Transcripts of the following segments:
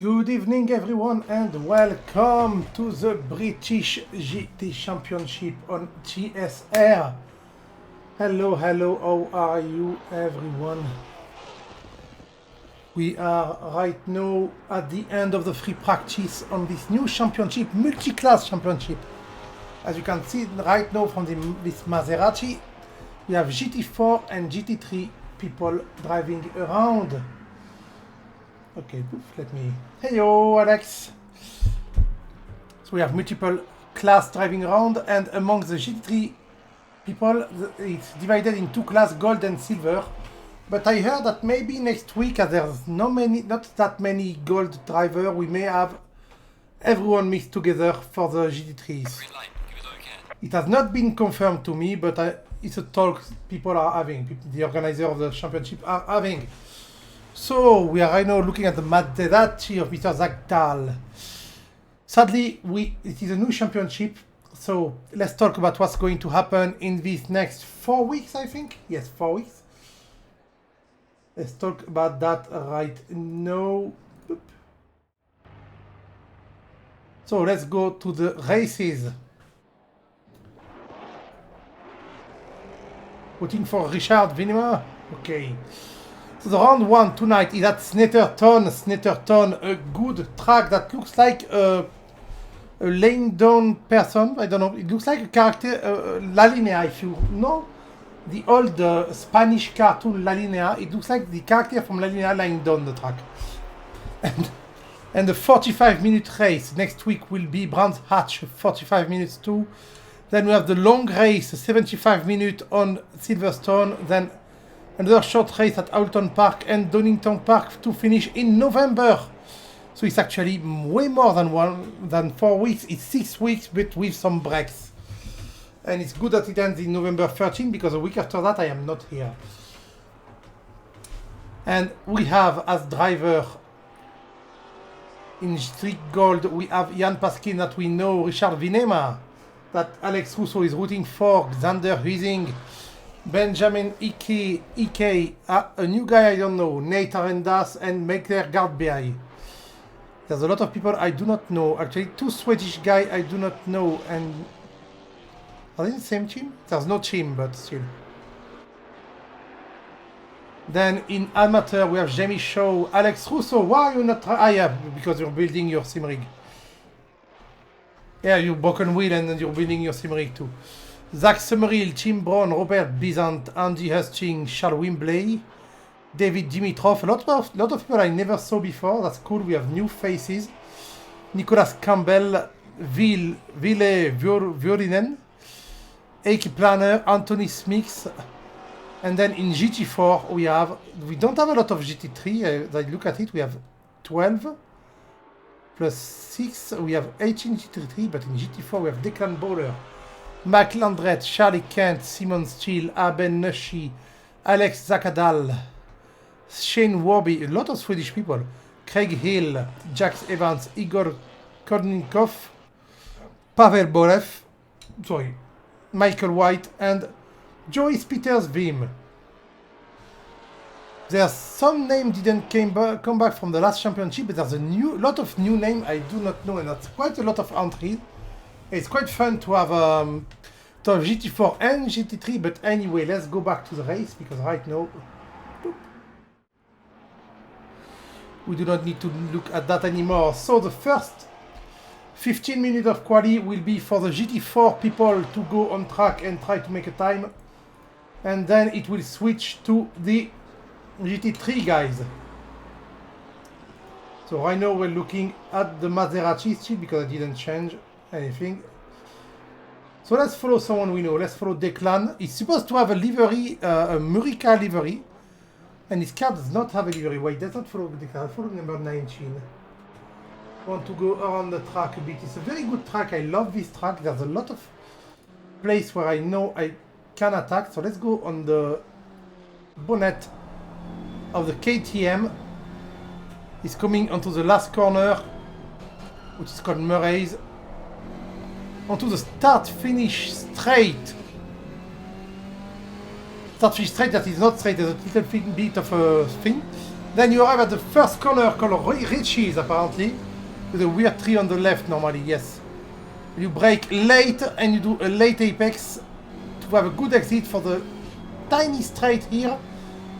Good evening everyone and welcome to the British GT Championship on GSR. Hello, how are you everyone? We are right now at the end of the free practice on this new championship, multi-class championship. As you can see right now from this Maserati, we have GT4 and GT3 people driving around. Okay, let me... Heyo, Alex! So we have multiple class driving around, and among the GT3 people, it's divided in two class, gold and silver. But I heard that maybe next week, as there's not that many gold drivers, we may have everyone mixed together for the GT3s. It has not been confirmed to me, but it's a talk people are having, the organizer of the championship are having. So we are right now looking at the Maserati of Mr. Zagtal. Sadly, it is a new championship, so let's talk about what's going to happen in these next 4 weeks, I think. Yes, 4 weeks. Let's talk about that right now. So let's go to the races. Voting for Richard Vinema. Okay. So the round 1 tonight is at Snetterton. Snetterton, a good track that looks like a laying down person. I don't know. It looks like a character, La Linea, if you know the old Spanish cartoon La Linea. It looks like the character from La Linea lying down the track. And the 45-minute race next week will be Brands Hatch, 45 minutes too. Then we have the long race, 75 minutes on Silverstone. Then another short race at Alton Park and Donington Park to finish in November. So it's actually way more than 4 weeks. It's 6 weeks, but with some breaks. And it's good that it ends in November 13 because a week after that I am not here. And we have as driver in Street Gold, we have Jan Paskin that we know, Richard Vinema, that Alex Russo is rooting for, Xander Huizing, Benjamin Ike, a new guy I don't know, Nate Arendas and Mekler Gardbey. There's a lot of people I do not know. Actually, 2 Swedish guys I do not know. And are they in the same team? There's no team, but still. Then in amateur we have Jamie Shaw, Alex Russo. Why are you not? Yeah, because you're building your sim rig. Yeah, you're broken wheel and then you're building your sim rig too. Zach Summerhill, Tim Brown, Robert Bizant, Andy Hastings, Charles Wimbley, David Dimitrov, a lot of people I never saw before. That's cool. We have new faces. Nicholas Campbell, Ville Violinen, Eike Planner, Anthony Smith, and then in GT4 we don't have a lot of GT3. As I look at it, we have 12 plus 6. We have 18 GT3, but in GT4 we have Declan Bowler, Mac Landret, Charlie Kent, Simon Steele, Aben Nushi, Alex Zakadal, Shane Warby, a lot of Swedish people, Craig Hill, Jax Evans, Igor Kornikov, Pavel Bolev, Michael White, and Joyce Peters Vim. There's some name didn't come back from the last championship, but there's a lot of new name I do not know, and that's quite a lot of entries. It's quite fun to have GT4 and GT3, but anyway, let's go back to the race, because right now, we do not need to look at that anymore. So the first 15 minutes of quali will be for the GT4 people to go on track and try to make a time. And then it will switch to the GT3 guys. So right now we're looking at the Maserati still because I didn't change anything. So let's follow someone we know. Let's follow Declan. He's supposed to have a livery, a Murica livery. And his car does not have a livery. Wait, does not follow Declan. Follow number 19. Want to go around the track a bit. It's a very good track. I love this track. There's a lot of place where I know I can attack. So let's go on the bonnet of the KTM. He's coming onto the last corner, which is called Murray's. Onto the start-finish straight. Start-finish straight that is not straight. There's a little bit of a thing. Then you arrive at the first corner called Richie's, apparently, with a weird tree on the left normally, yes. You brake late and you do a late apex to have a good exit for the tiny straight here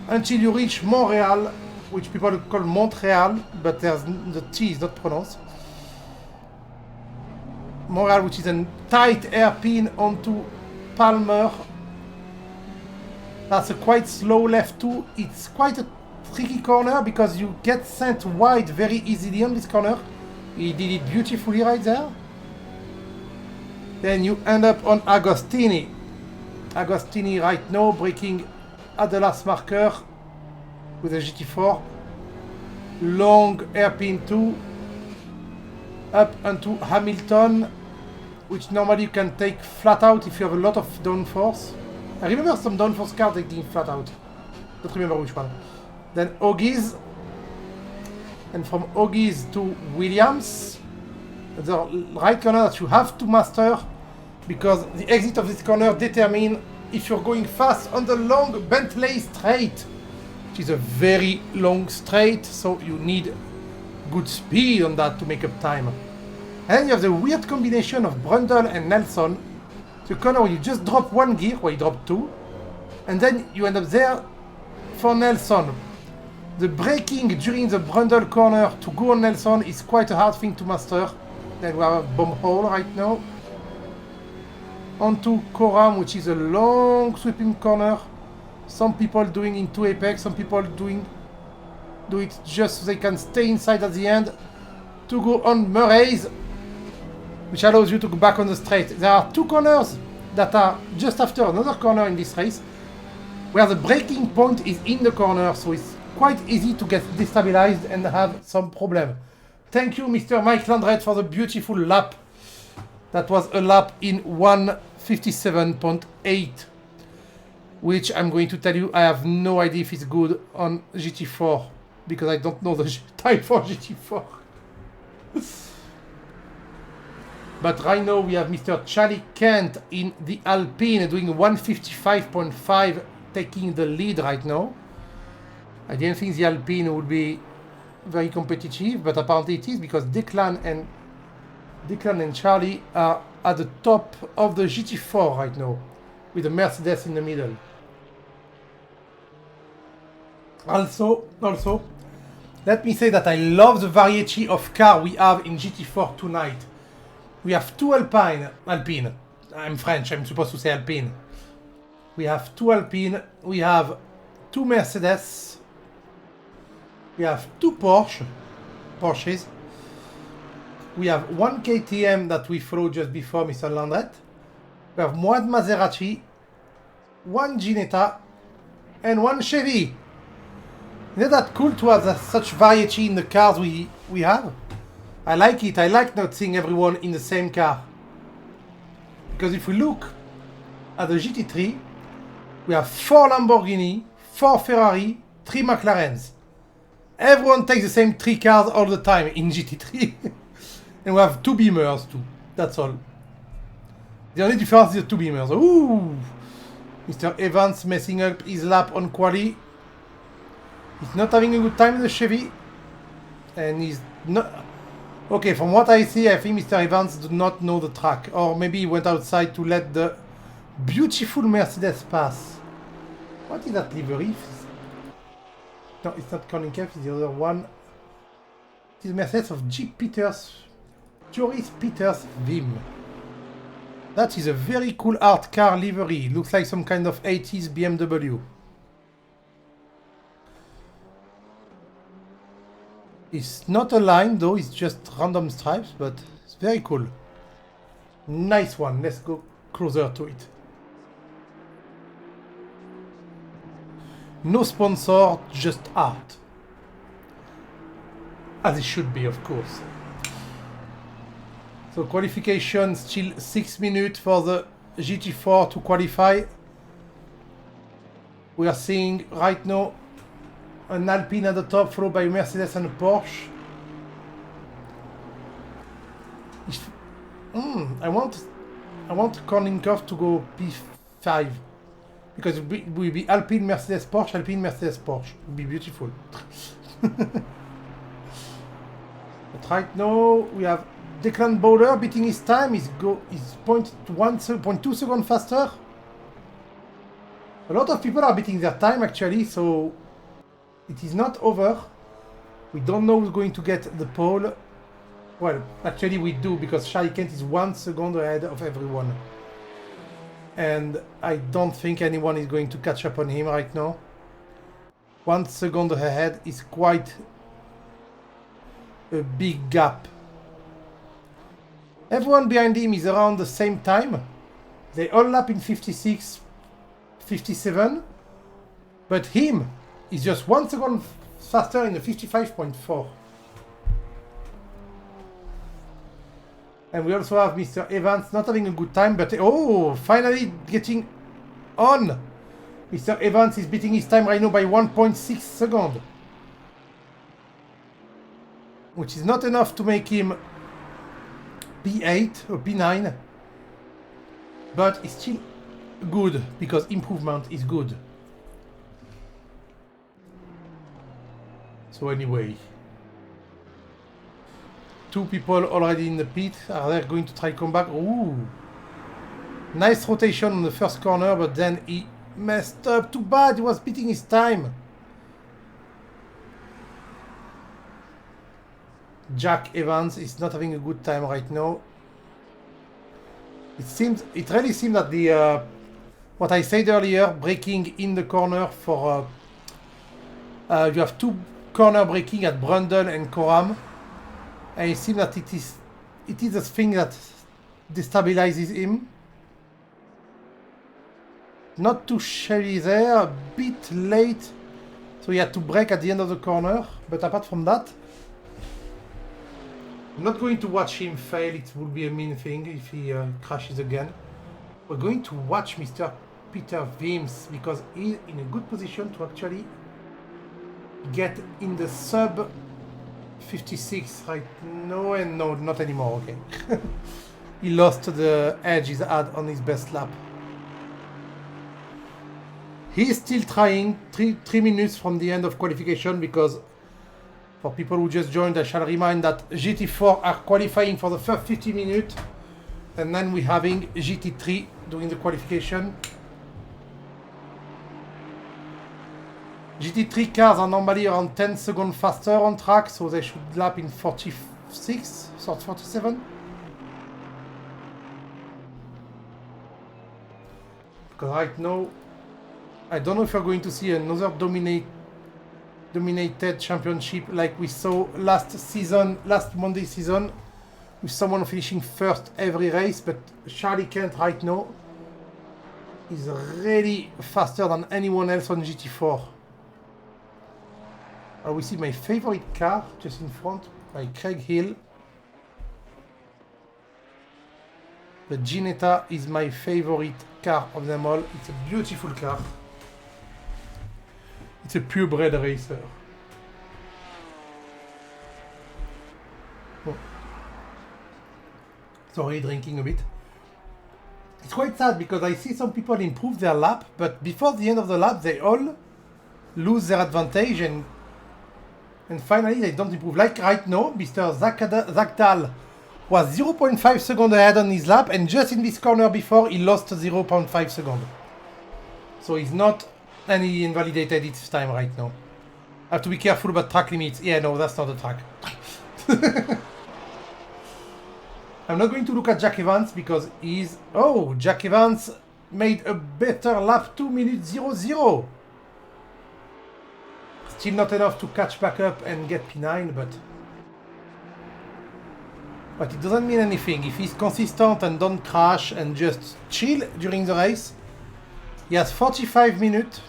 until you reach Montreal, which people call Montreal, but the T is not pronounced. Montreal, which is a tight hairpin onto Palmer. That's a quite slow left too. It's quite a tricky corner because you get sent wide very easily on this corner. He did it beautifully right there. Then you end up on Agostini. Agostini right now braking at the last marker with a GT4. Long hairpin 2 up onto Hamilton, which normally you can take flat out if you have a lot of downforce. I remember some downforce car taking flat out. Don't remember which one. Then Oggies. And from Oggies to Williams. The right corner that you have to master because the exit of this corner determines if you're going fast on the long Bentley straight, which is a very long straight, so you need good speed on that to make up time. And you have the weird combination of Brundle and Nelson. The corner where you just drop one gear, where you drop two, and then you end up there for Nelson. The braking during the Brundle corner to go on Nelson is quite a hard thing to master. Then we have a bomb hole right now. Onto Coram, which is a long sweeping corner. Some people doing into apex, some people do it just so they can stay inside at the end to go on Murray's, which allows you to go back on the straight. There are two corners that are just after another corner in this race, where the braking point is in the corner, so it's quite easy to get destabilized and have some problem. Thank you, Mr. Mike Landret, for the beautiful lap. That was a lap in 1:57.8, which I'm going to tell you, I have no idea if it's good on GT4, because I don't know the time for GT4. But right now we have Mr. Charlie Kent in the Alpine doing 1:55.5, taking the lead right now. I didn't think the Alpine would be very competitive, but apparently it is, because Declan and Charlie are at the top of the GT4 right now, with the Mercedes in the middle. Also, let me say that I love the variety of car we have in GT4 tonight. We have two Alpine. I'm French, I'm supposed to say Alpine. We have two Alpine, we have two Mercedes, we have two Porsches. We have one KTM that we followed just before Mr. Landret. We have one Maserati, one Ginetta, and one Chevy. Isn't that cool to have such variety in the cars we have? I like it. I like not seeing everyone in the same car. Because if we look at the GT3, we have 4 Lamborghini, 4 Ferrari, 3 McLarens. Everyone takes the same 3 cars all the time in GT3. And we have 2 Beamers too. That's all. The only difference is the 2 Beamers. Ooh! Mr. Evans messing up his lap on quali. He's not having a good time in the Chevy. And he's not... Okay, from what I see, I think Mr. Evans does not know the track. Or maybe he went outside to let the beautiful Mercedes pass. What is that livery? No, it's not Colin Keff, it's the other one. It is Mercedes of Joris Peters Vim. That is a very cool art car livery. Looks like some kind of 80s BMW. It's not a line though, it's just random stripes, but it's very cool. Nice one, let's go closer to it. No sponsor, just art. As it should be, of course. So qualification, still 6 minutes for the GT4 to qualify. We are seeing right now an Alpine at the top, followed by a Mercedes and a Porsche. I want Korninkov to go P5. Because it will be Alpine, Mercedes, Porsche, Alpine, Mercedes, Porsche. It would be beautiful. But right now we have Declan Bowler beating his time. He's 0.2 seconds faster. A lot of people are beating their time actually, so it is not over. We don't know who's going to get the pole. Well, actually we do, because Charlie Kent is 1 second ahead of everyone. And I don't think anyone is going to catch up on him right now. 1 second ahead is quite a big gap. Everyone behind him is around the same time. They all lap in 56, 57. But him is just 1 second faster in the 55.4. And we also have Mr. Evans not having a good time, but oh, finally getting on. Mr. Evans is beating his time right now by 1.6 seconds. Which is not enough to make him P8 or P9. But it's still good, because improvement is good. So anyway. 2 people already in the pit. Are they going to try come back? Ooh. Nice rotation on the first corner, but then he messed up. Too bad, he was beating his time. Jack Evans is not having a good time right now. It really seems that the what I said earlier, braking in the corner for you have 2 corner braking at Brundle and Coram. And it seems that it is a thing that destabilizes him. Not too shelly there, a bit late. So he had to brake at the end of the corner. But apart from that, I'm not going to watch him fail. It would be a mean thing if he crashes again. We're going to watch Mr. Peter Wims, because he's in a good position to actually get in the sub 56 right now, and no, not anymore, okay. He lost the edge he's had on his best lap. He is still trying, 3 minutes from the end of qualification, because for people who just joined, I shall remind that GT4 are qualifying for the first 50 minutes, and then we're having GT3 during the qualification. GT3 cars are normally around 10 seconds faster on track, so they should lap in 46, 47. Because right now, I don't know if we're going to see another dominated championship like we saw last Monday season, with someone finishing first every race, but Charlie Kent right now is really faster than anyone else on GT4. We see my favorite car just in front by Craig Hill. The Ginetta is my favorite car of them all. It's a beautiful car. It's a purebred racer. Oh. Sorry, drinking a bit. It's quite sad because I see some people improve their lap, but before the end of the lap they all lose their advantage, and finally they don't improve. Like right now, Mr. Zakdal was 0.5 seconds ahead on his lap, and just in this corner before he lost 0.5 seconds. So he's not any invalidated its time right now. I have to be careful about track limits. Yeah, no, that's not the track. I'm not going to look at Jack Evans because he's... Oh, Jack Evans made a better lap, 2 minutes 00. Still not enough to catch back up and get P9, but it doesn't mean anything. If he's consistent and don't crash and just chill during the race, he has 45 minutes.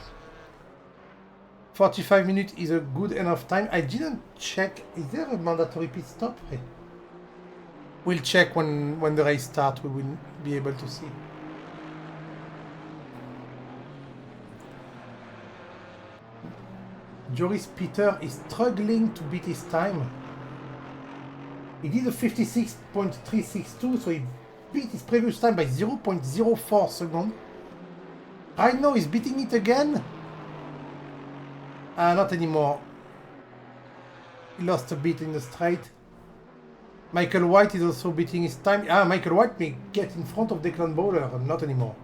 45 minutes is a good enough time. I didn't check. Is there a mandatory pit stop? Hey. We'll check when the race starts. We will be able to see. Joris Peter is struggling to beat his time. He did a 56.362, so he beat his previous time by 0.04 seconds. Right now he's beating it again. Not anymore. He lost a bit in the straight. Michael White is also beating his time. Michael White may get in front of Declan Bowler, not anymore.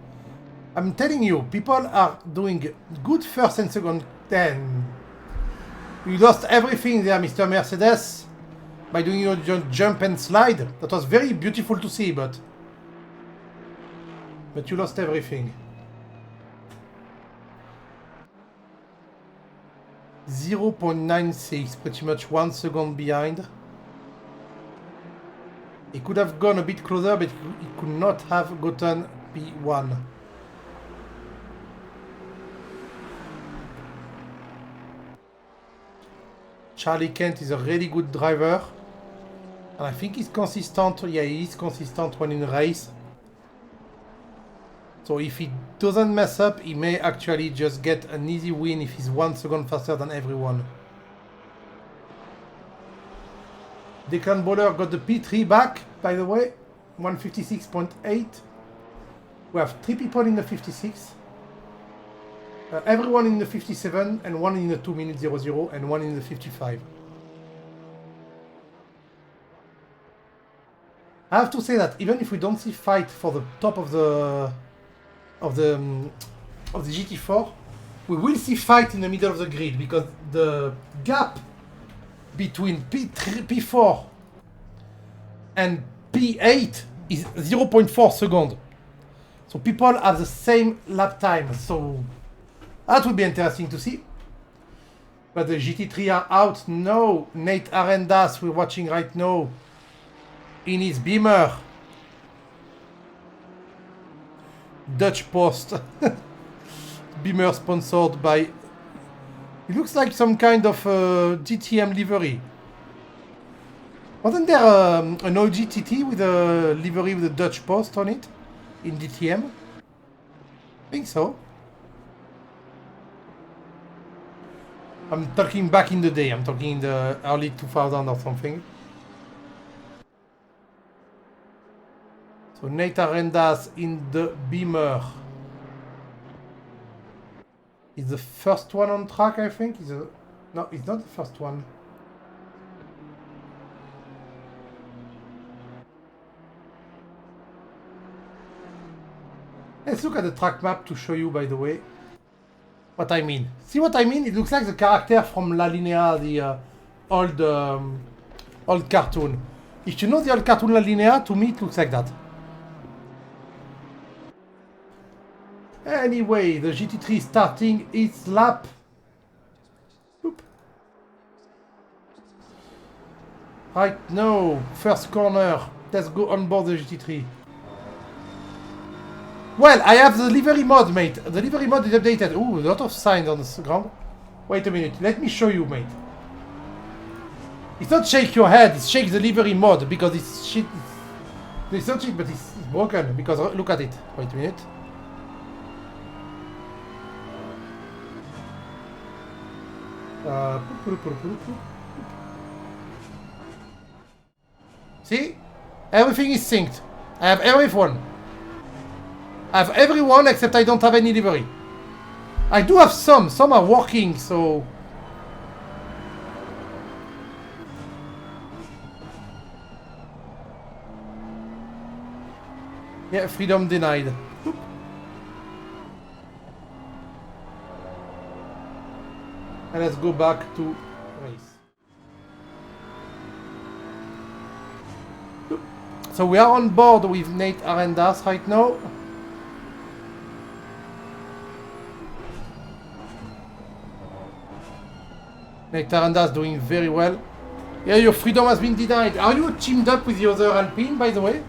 I'm telling you, people are doing good first and second. Then you lost everything there, Mr. Mercedes, by doing your jump and slide. That was very beautiful to see, but you lost everything. 0.96, pretty much 1 second behind. He could have gone a bit closer, but he could not have gotten P1. Charlie Kent is a really good driver. And I think he's consistent. Yeah, he is consistent when in a race. So if he doesn't mess up, he may actually just get an easy win if he's 1 second faster than everyone. Declan Bowler got the P3 back, by the way. 156.8. We have 3 people in the 56. Everyone in the 57 and 1 in the 2 minute 00 and 1 in the 55. I have to say that even if we don't see fight for the top of the GT4, we will see fight in the middle of the grid because the gap between P4 and P8 is 0.4 seconds. So people have the same lap time. So that would be interesting to see. But the GT3 are out. No, Nate Arendas, we're watching right now in his Beamer. Dutch Post. Beamer sponsored by... It looks like some kind of GTM livery. Wasn't there an old GTT with a livery with a Dutch Post on it? In DTM? I think so. I'm talking back in the day. I'm talking in the early 2000 or something. So Nate Arendas in the Beamer. He's the first one on track, I think. No, he's not the first one. Let's look at the track map to show you, by the way, what I mean. See what I mean? It looks like the character from La Linea, the old cartoon. If you know the old cartoon La Linea, to me it looks like that. Anyway, the GT3 starting its lap. Oop. Right now, first corner. Let's go on board the GT3. Well, I have the livery mod, mate. The livery mod is updated. Ooh, a lot of signs on the ground. Wait a minute. Let me show you, mate. It's not shake your head. It's shake the livery mod because it's shit. It's not shit, but it's broken. Because look at it. Wait a minute. See? Everything is synced. I have everyone. I have everyone except I don't have any livery. I do have some. Some are working, so... Yeah, freedom denied. Oop. And let's go back to race. Oop. So we are on board with Nate Arendas right now. Nate Arendas doing very well. Yeah, your freedom has been denied. Are you teamed up with the other Alpine, by the way?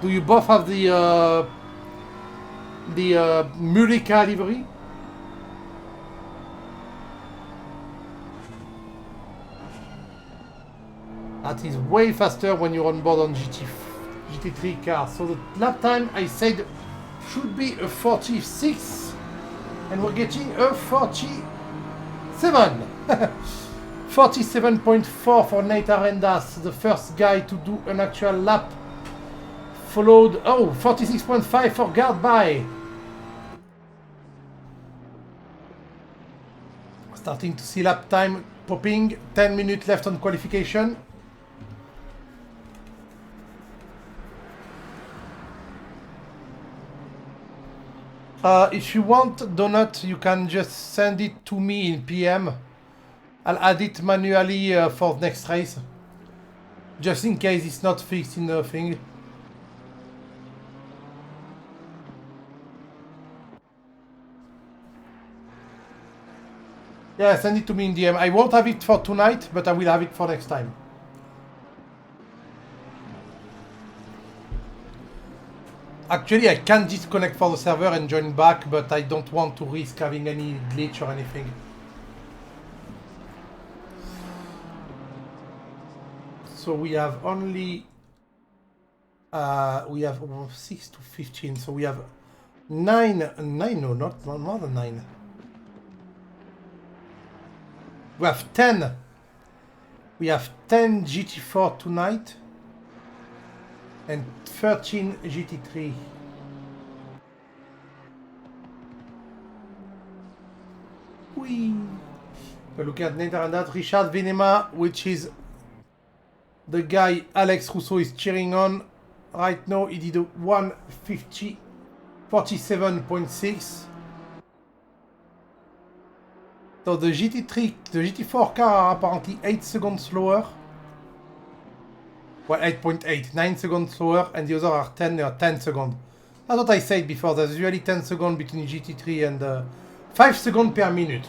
Do you both have the Mulika livery? That is way faster when you're on board on GT3 cars. So the lap time I said should be a 46, and we're getting a 47. 47.4 for Nate Arendas, the first guy to do an actual lap. Followed, 46.5 for Guard By. Starting to see lap time popping. 10 minutes left on qualification. If you want donut, you can just send it to me in PM. I'll add it manually for next race. Just in case it's not fixed in the thing. Yeah, send it to me in DM. I won't have it for tonight, but I will have it for next time. Actually, I can disconnect for the server and join back, but I don't want to risk having any glitch or anything. So we have only... we have 6 to 15, so we have 9, no, not more than 9. We have 10. We have 10 GT4 tonight and 13 GT3. Whee! We're looking at Netherlands, Richard Venema, which is the guy Alex Rousseau is cheering on. Right now, he did a 1:47.6. So the GT3, the GT4 car are apparently 8 seconds slower. Well, 8.8, 9 seconds slower, and the other are 10 seconds. That's what I said before, there's usually 10 seconds between GT3 and 5 seconds per minute.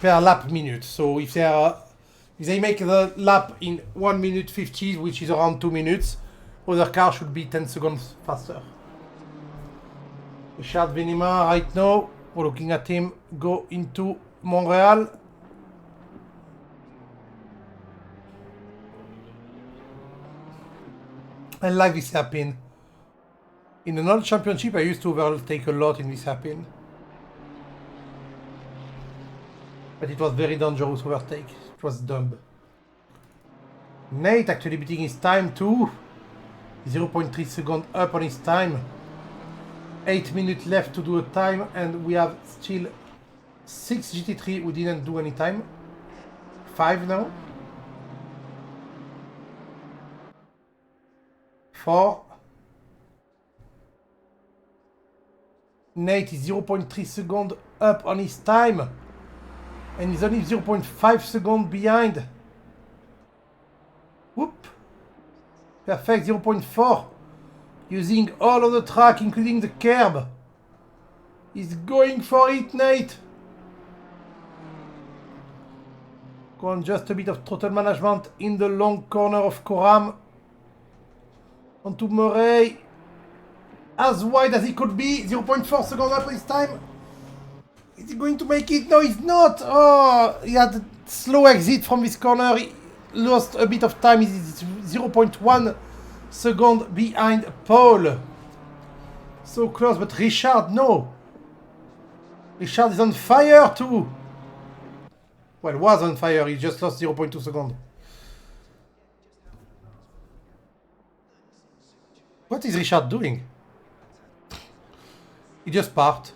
Per lap minute. So if they make the lap in 1 minute 50, which is around 2 minutes, other car should be 10 seconds faster. Richard Venema right now. We're looking at him go into Montreal. I like this hairpin. In an old championship, I used to overtake a lot in this hairpin. But it was very dangerous overtake. It was dumb. Nate actually beating his time too. 0.3 seconds up on his time. 8 minutes left to do a time, and we have still 6 GT3 who didn't do any time. 5 now. 4. Nate is 0.3 seconds up on his time, and he's only 0.5 seconds behind. Whoop. Perfect, 0.4. Using all of the track, including the curb. He's going for it, Nate. Go on, just a bit of throttle management in the long corner of Coram. Onto Murray. As wide as he could be. 0.4 seconds up this time. Is he going to make it? No, he's not. Oh, he had a slow exit from this corner. He lost a bit of time. He's 0.1 second behind Paul. So close, but Richard, no. Richard is on fire too. Well, was on fire, he just lost 0.2 seconds. What is Richard doing? He just parked.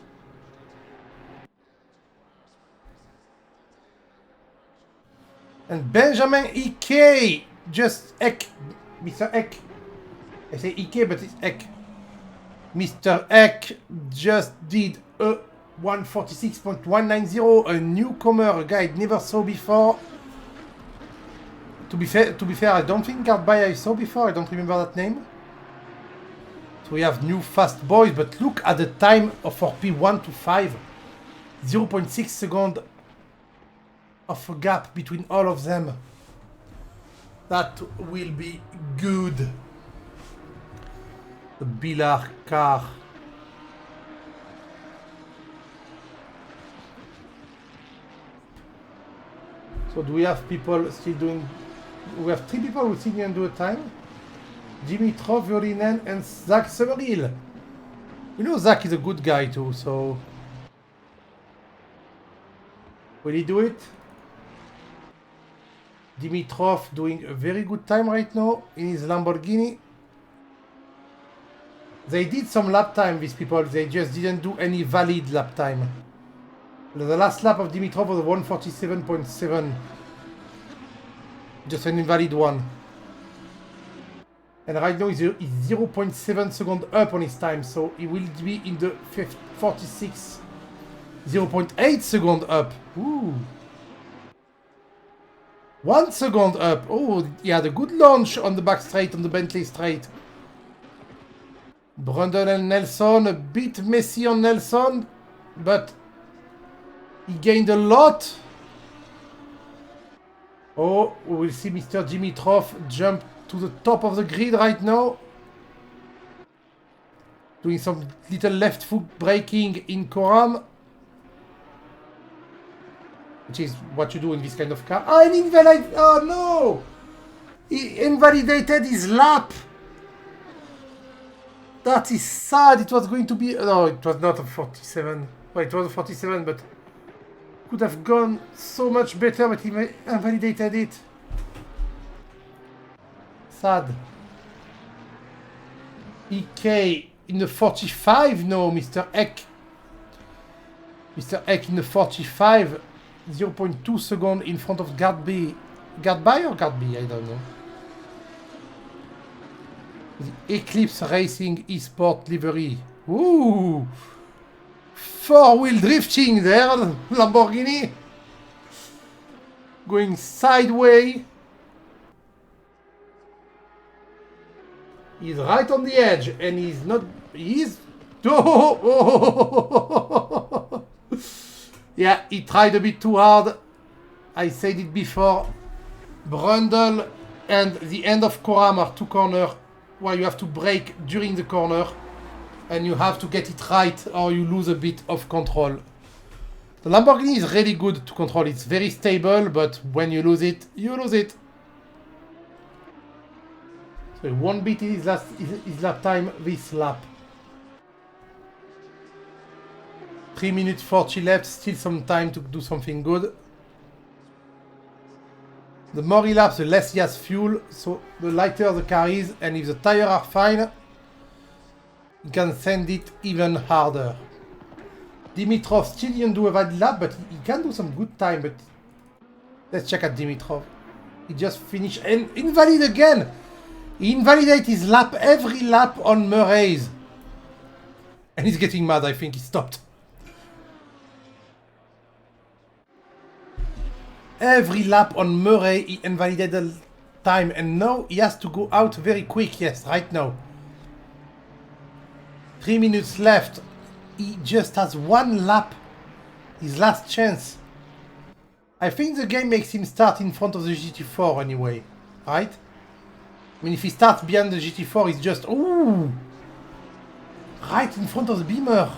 And Benjamin Ike just Eck. Mr. Eck. I say Ike, but it's Eck. Mr. Eck just did a 1:46.190, a newcomer, a guy I never saw before. To be fair, I don't think Gardby I saw before. I don't remember that name. So we have new fast boys, but look at the time of for P1 to 5. 0.6 seconds of a gap between all of them. That will be good. The Billard car. So do we have people still doing... We have 3 people who still didn't do a time. Dimitrov, Violinen and Zach Summerhill. You know Zach is a good guy too, so... Will he do it? Dimitrov doing a very good time right now in his Lamborghini. They did some lap time, these people. They just didn't do any valid lap time. The last lap of Dimitrov was 1:47.7. Just an invalid one. And right now he's 0.7 seconds up on his time, so he will be in the 46. 0.8 seconds up. Ooh. 1 second up. Oh, he had a good launch on the back straight, on the Bentley straight. Brundle and Nelson, a bit messy on Nelson, but he gained a lot. Oh, we will see Mr. Dimitrov jump to the top of the grid right now. Doing some little left foot braking in Coram. Which is what you do in this kind of car. Oh, oh no! He invalidated his lap. That is sad. It was going to be... No, it was not a 47. Well, it was a 47, but could have gone so much better, but he invalidated it. Sad. EK in the 45. No, Mr. Eck. Mr. Eck in the 45. 0.2 seconds in front of Guard B. Guard by or Guard B? I don't know. The Eclipse Racing Esport livery. Ooh! Four-wheel drifting there, Lamborghini. Going sideways. He's right on the edge and he's not... He's... Oh! Yeah, he tried a bit too hard. I said it before. Brundle and the end of Coram are two corners where you have to brake during the corner. And you have to get it right or you lose a bit of control. The Lamborghini is really good to control. It's very stable, but when you lose it, you lose it. So he won't beat his lap time this lap. 3 minutes 40 left, still some time to do something good. The more he laps, the less he has fuel, so the lighter the car is, and if the tires are fine, he can send it even harder. Dimitrov still didn't do a bad lap, but he can do some good time, but let's check at Dimitrov. He just finished, and invalid again! He invalidates his lap every lap on Murray's. And he's getting mad, I think he stopped. Every lap on Murray, he invalidated the time, and now he has to go out very quick, yes, right now. 3 minutes left. He just has one lap. His last chance. I think the game makes him start in front of the GT4 anyway, right? I mean, if he starts behind the GT4, he's just... Ooh! Right in front of the Beamer.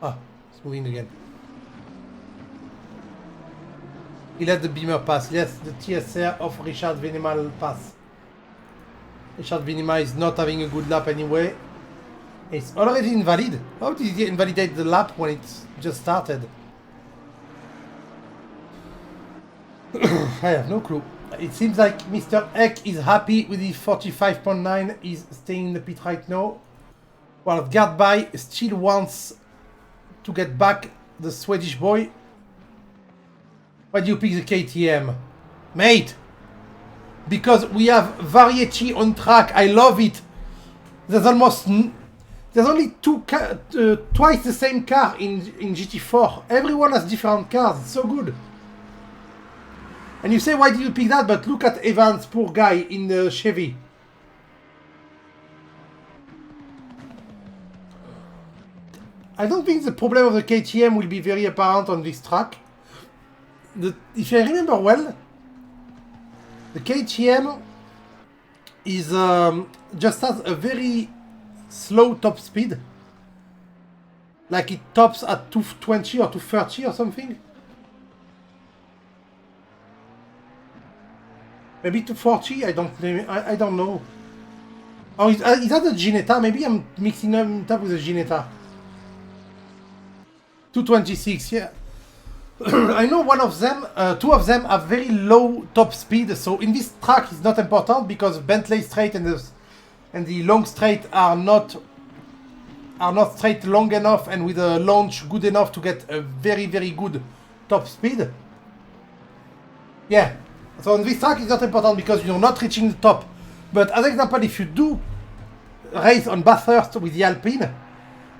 Ah, it's moving again. He let the Beamer pass. Yes, the TSR of Richard Venema pass. Richard Venema is not having a good lap anyway. It's already invalid. How did he invalidate the lap when it just started? I have no clue. It seems like Mr. Eck is happy with his 45.9. He's staying in the pit right now. While Gardby still wants to get back the Swedish boy. Why do you pick the KTM? Mate! Because we have variety on track. I love it. There's almost... There's only twice the same car in GT4. Everyone has different cars. It's so good. And you say, why did you pick that? But look at Evans, poor guy, in the Chevy. I don't think the problem of the KTM will be very apparent on this track. If I remember well, the KTM is just has a very slow top speed. Like it tops at 220 or 230 or something. Maybe 240, I don't know. Oh, is that a Ginetta? Maybe I'm mixing them up with a Ginetta. 226, yeah. I know one of them, two of them have very low top speed, so in this track it's not important because Bentley straight and the long straight are are not straight long enough and with a launch good enough to get a very, very good top speed. Yeah, so on this track it's not important because you're not reaching the top. But as example, if you do race on Bathurst with the Alpine,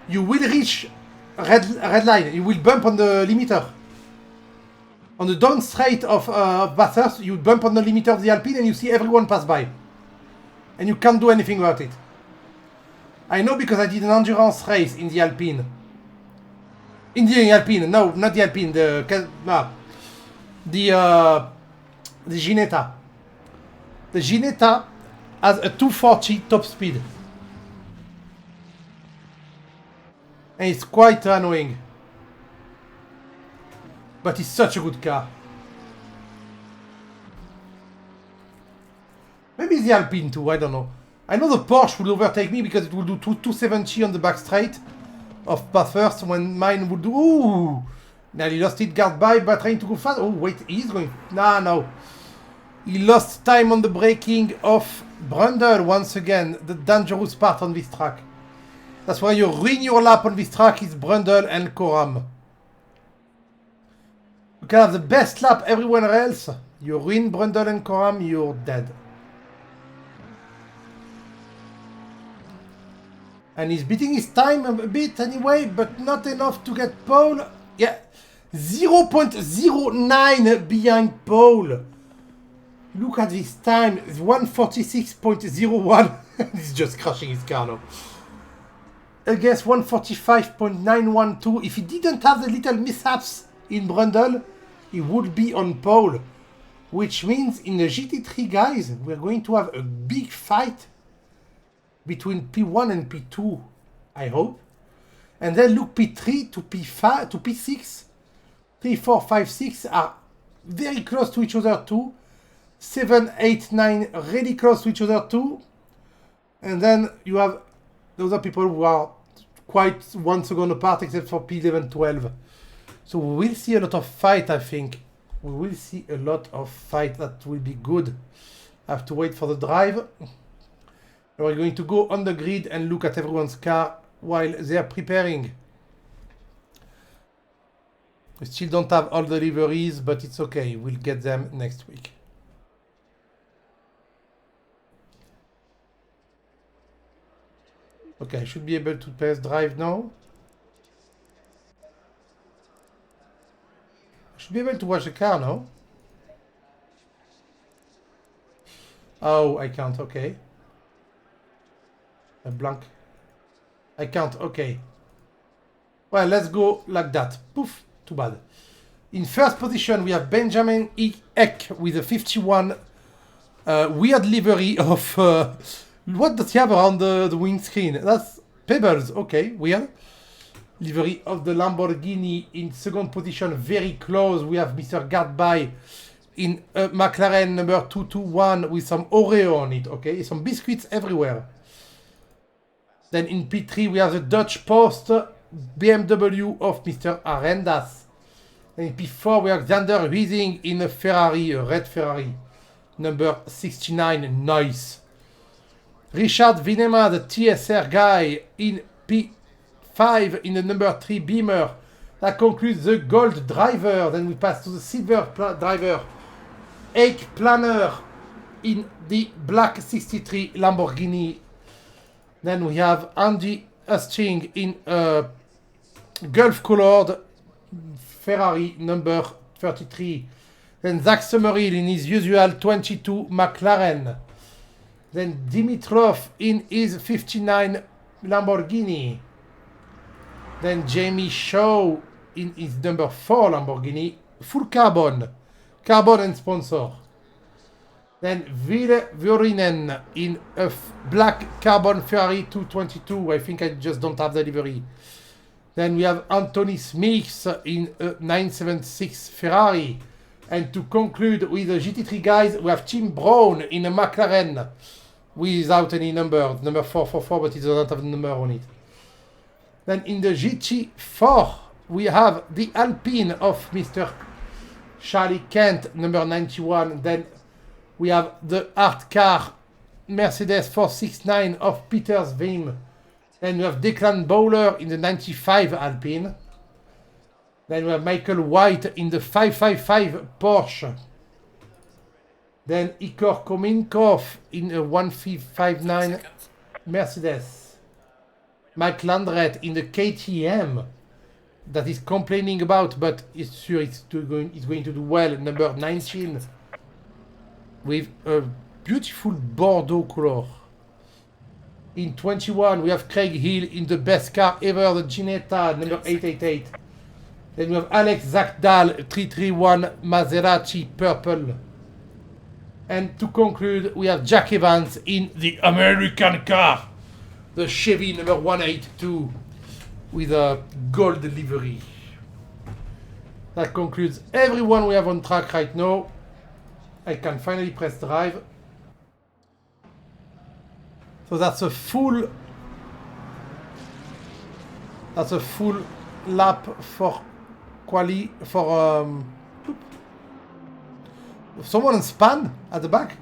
you will reach red line. You will bump on the limiter. On the down straight of Bathurst, you bump on the limiter of the Alpine and you see everyone pass by. And you can't do anything about it. I know because I did an endurance race in the Alpine. In the Alpine, no, not the Alpine, the Ginetta. The Ginetta has a 240 top speed. And it's quite annoying. But it's such a good car. Maybe the Alpine too, I don't know. I know the Porsche will overtake me because it will do 270 on the back straight of Bathurst when mine would do... Ooh! Nearly lost it, guard by, but trying to go fast. Oh, wait, he's going... Nah, no. He lost time on the braking of Brundle once again. The dangerous part on this track. That's why you ruin your lap on this track is Brundle and Coram. You can have the best lap everywhere else. You ruin Brundle and Coram, you're dead. And he's beating his time a bit anyway, but not enough to get pole. Yeah, 0.09 behind pole. Look at this time, it's 146.01. He's just crashing his car now. Against 145.912. If he didn't have the little mishaps in Brundle, he would be on pole. Which means in the GT3, guys, we're going to have a big fight between P1 and P2, I hope. And then look, P3 to P5 to P6. 3, 4, 5, 6 are very close to each other too. 7, 8, 9 really close to each other too. And then you have the other people who are quite 1 second apart except for P11, 12. So we will see a lot of fight, I think. We will see a lot of fight that will be good. I have to wait for the drive. We're going to go on the grid and look at everyone's car while they are preparing. We still don't have all the liveries, but it's okay. We'll get them next week. Okay, I should be able to test drive now. I should be able to watch the car now. Oh, I can't, okay. A blank. I can't, okay. Well, let's go like that. Poof, too bad. In first position, we have Benjamin Eck with a 51 weird livery of... what does he have around the windscreen? That's Pebbles, okay, weird. Livery of the Lamborghini in second position, very close. We have Mr. Gardby in McLaren number 221 with some Oreo on it, okay? Some biscuits everywhere. Then in P3 we have the Dutch Post BMW of Mr. Arendas. And in P4 we have Xander Huizing in a Ferrari, a red Ferrari, number 69, nice. Richard Vinema, the TSR guy, in P5 in the number 3 Beamer. That concludes the gold driver. Then we pass to the silver driver, Ike Planner in the black 63 Lamborghini. Then we have Andy Husting in a Gulf-colored Ferrari number 33. Then Zach Summerhill in his usual 22 McLaren. Then Dimitrov in his 59 Lamborghini. Then Jamie Shaw in his number 4 Lamborghini. Full carbon. Carbon and sponsor. Then Ville Vuorinen in a black carbon Ferrari 222. I think I just don't have the livery. Then we have Anthony Smith in a 976 Ferrari. And to conclude with the GT3 guys, we have Tim Brown in a McLaren without any number. Number 444, but it doesn't have a number on it. Then in the GT4, we have the Alpine of Mr. Charlie Kent, number 91. Then we have the art car Mercedes 469 of Peter Svim Then we have Declan Bowler in the 95 Alpine. Then we have Michael White in the 555 Porsche. Then Igor Kominkov in a 1559 Mercedes. Mike Landret in the KTM that is complaining about, but it's sure it's going to do well. Number 19 with a beautiful Bordeaux color. In 21 we have Craig Hill in the best car ever, the Ginetta number 888. Then we have Alex Zakdal 331 Maserati purple. And to conclude, we have Jack Evans in the American car, the Chevy number 182 with a gold livery. That concludes everyone we have on track right now. I can finally press drive. So that's a full lap for quali for someone span at the back.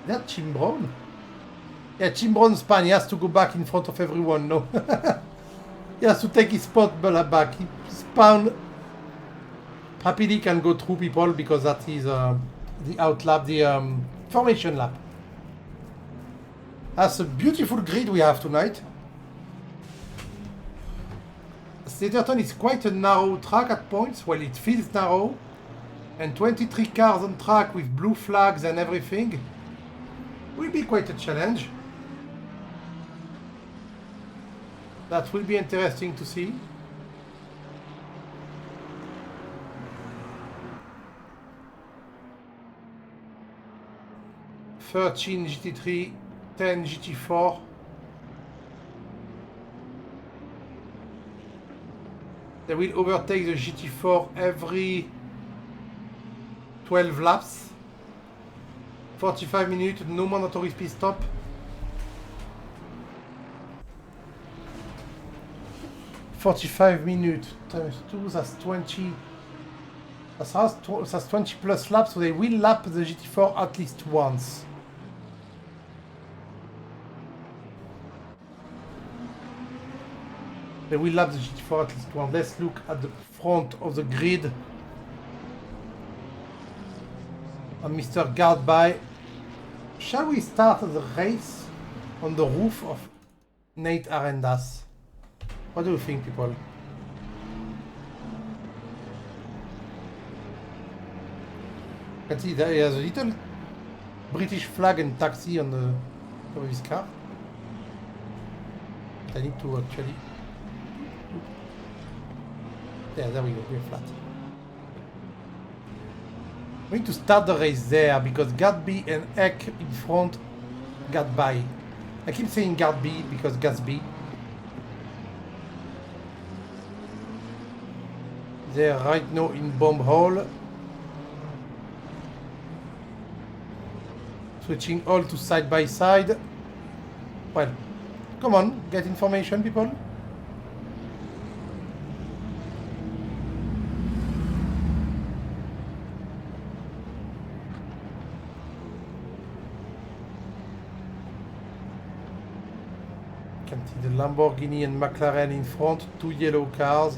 Is that Tim Brown? Yeah, Tim Brown span. He has to go back in front of everyone. No, he has to take his spot back. He span happily can go through people because that is the out lap, the formation lap. That's a beautiful grid we have tonight. Steterton is quite a narrow track at points. Well, it feels narrow. And 23 cars on track with blue flags and everything will be quite a challenge. That will be interesting to see. (13 GT3, 10 GT4. They will overtake the GT4 every 12 laps. 45 minutes, no mandatory speed stop. (45 minutes times 2, that's 20. That's 20 plus laps, so they will lap the GT4 at least once. They will lap the GT4 at least once. Let's look at the front of the grid. And Mr. Guardby. Shall we start the race on the roof of Nate Arendas? What do you think, people? You can see there he has a little British flag and taxi on the top of his car. But I need to actually... Yeah, there we go, we're flat. We need to start the race there because Gatsby and Eck in front got by. I keep saying Gatsby because Gatsby. They're right now in bomb hole. Switching all to side by side. Well, come on, get information, people. Can see the Lamborghini and McLaren in front, two yellow cars.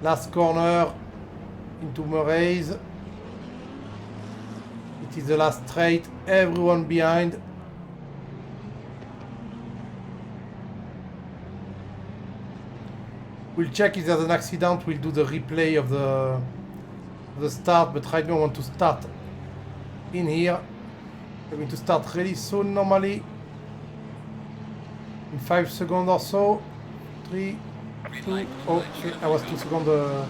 Last corner into Murray's. It is the last straight, everyone behind. We'll check if there's an accident, we'll do the replay of the start, but right now I want to start in here. I'm going to start really soon normally. In 5 seconds or so. 3, 2, oh, I was 2 seconds late.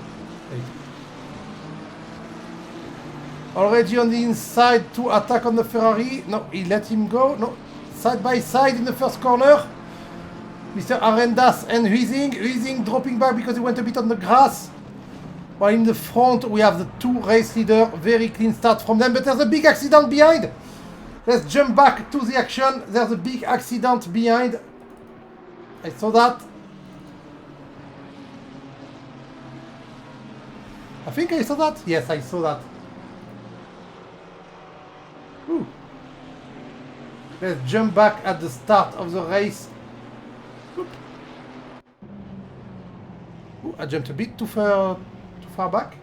Already on the inside to attack on the Ferrari. No, he let him go. No, side by side in the first corner. Mr. Arendas and Huizing. Huizing dropping back because he went a bit on the grass. While in the front we have the two race leaders. Very clean start from them, but there's a big accident behind. Let's jump back to the action. There's a big accident behind. I saw that. I think I saw that. Yes, I saw that. Let's jump back at the start of the race. Ooh, I jumped a bit too far back.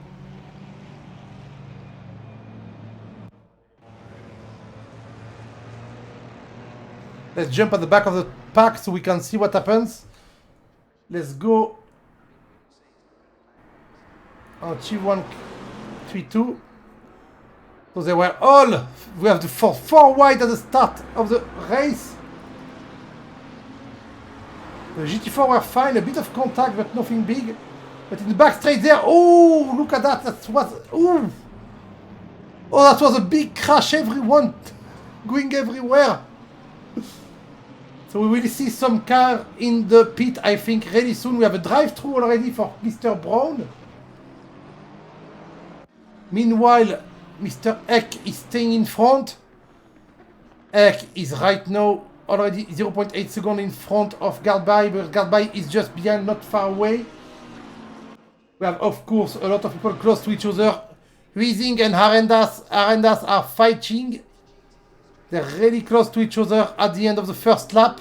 Let's jump at the back of the pack so we can see what happens. Let's go on T132. So they were all, we have the four wide at the start of the race. The GT4 were fine, a bit of contact but nothing big. But in the back straight there, oh, look at that, that was, oh, that was a big crash, everyone going everywhere. So we will see some car in the pit, I think, really soon. We have a drive-through already for Mr. Brown. Meanwhile, Mr. Eck is staying in front. Eck is right now already 0.8 seconds in front of Gardby, but Gardby is just behind, not far away. We have, of course, a lot of people close to each other. Huizing and Arendas are fighting. They're really close to each other at the end of the first lap.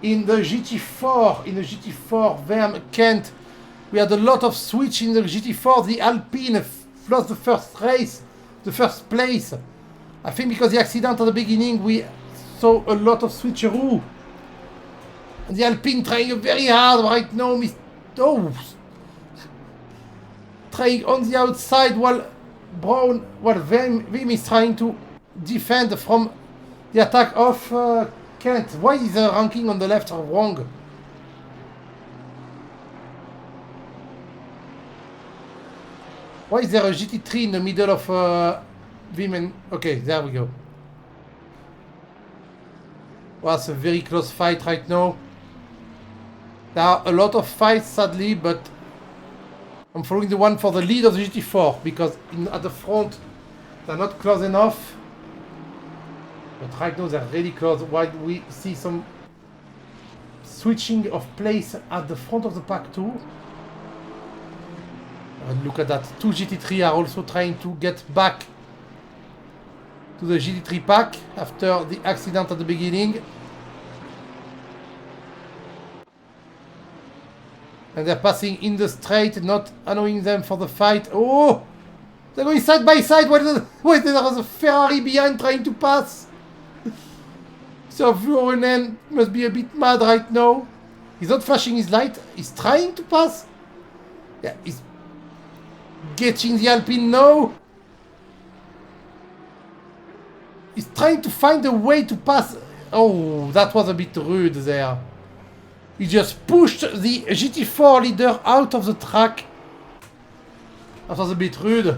In the GT4, Verne, Kent, we had a lot of switch in the GT4. The Alpine lost the first race, the first place. I think because the accident at the beginning, we saw a lot of switcheroo. And the Alpine trying very hard right now. Trying on the outside while Brown, well, Vim is trying to defend from the attack of Kent. Why is the ranking on the left wrong? Why is there a GT3 in the middle of Vim and... Okay, there we go. Well, it's a very close fight right now. There are a lot of fights, sadly, but I'm following the one for the lead of the GT4 because at the front they're not close enough. But right now they're really close. While we see some switching of place at the front of the pack too. And look at that. Two GT3 are also trying to get back to the GT3 pack after the accident at the beginning. And they're passing in the straight, not annoying them for the fight. Oh! They're going side by side. Wait, there was a Ferrari behind trying to pass. So Vuonen must be a bit mad right now. He's not flashing his light. He's trying to pass. Yeah, he's getting the Alpine now. He's trying to find a way to pass. Oh, that was a bit rude there. He just pushed the GT4 leader out of the track. That was a bit rude.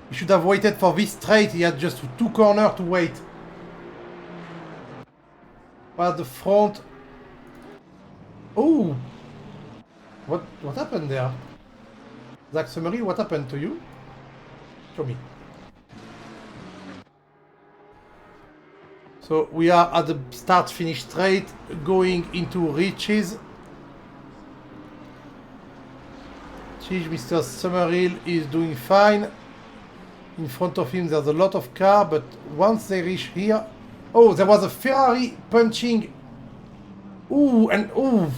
He should have waited for this straight. He had just two corners to wait. Well, at the front. Oh! What happened there? Zach Summary, what happened to you? Show me. So we are at the start-finish straight, going into reaches. Mr. Summerhill is doing fine. In front of him there's a lot of cars, but once they reach here... Oh, there was a Ferrari punching. Ooh, and ooh.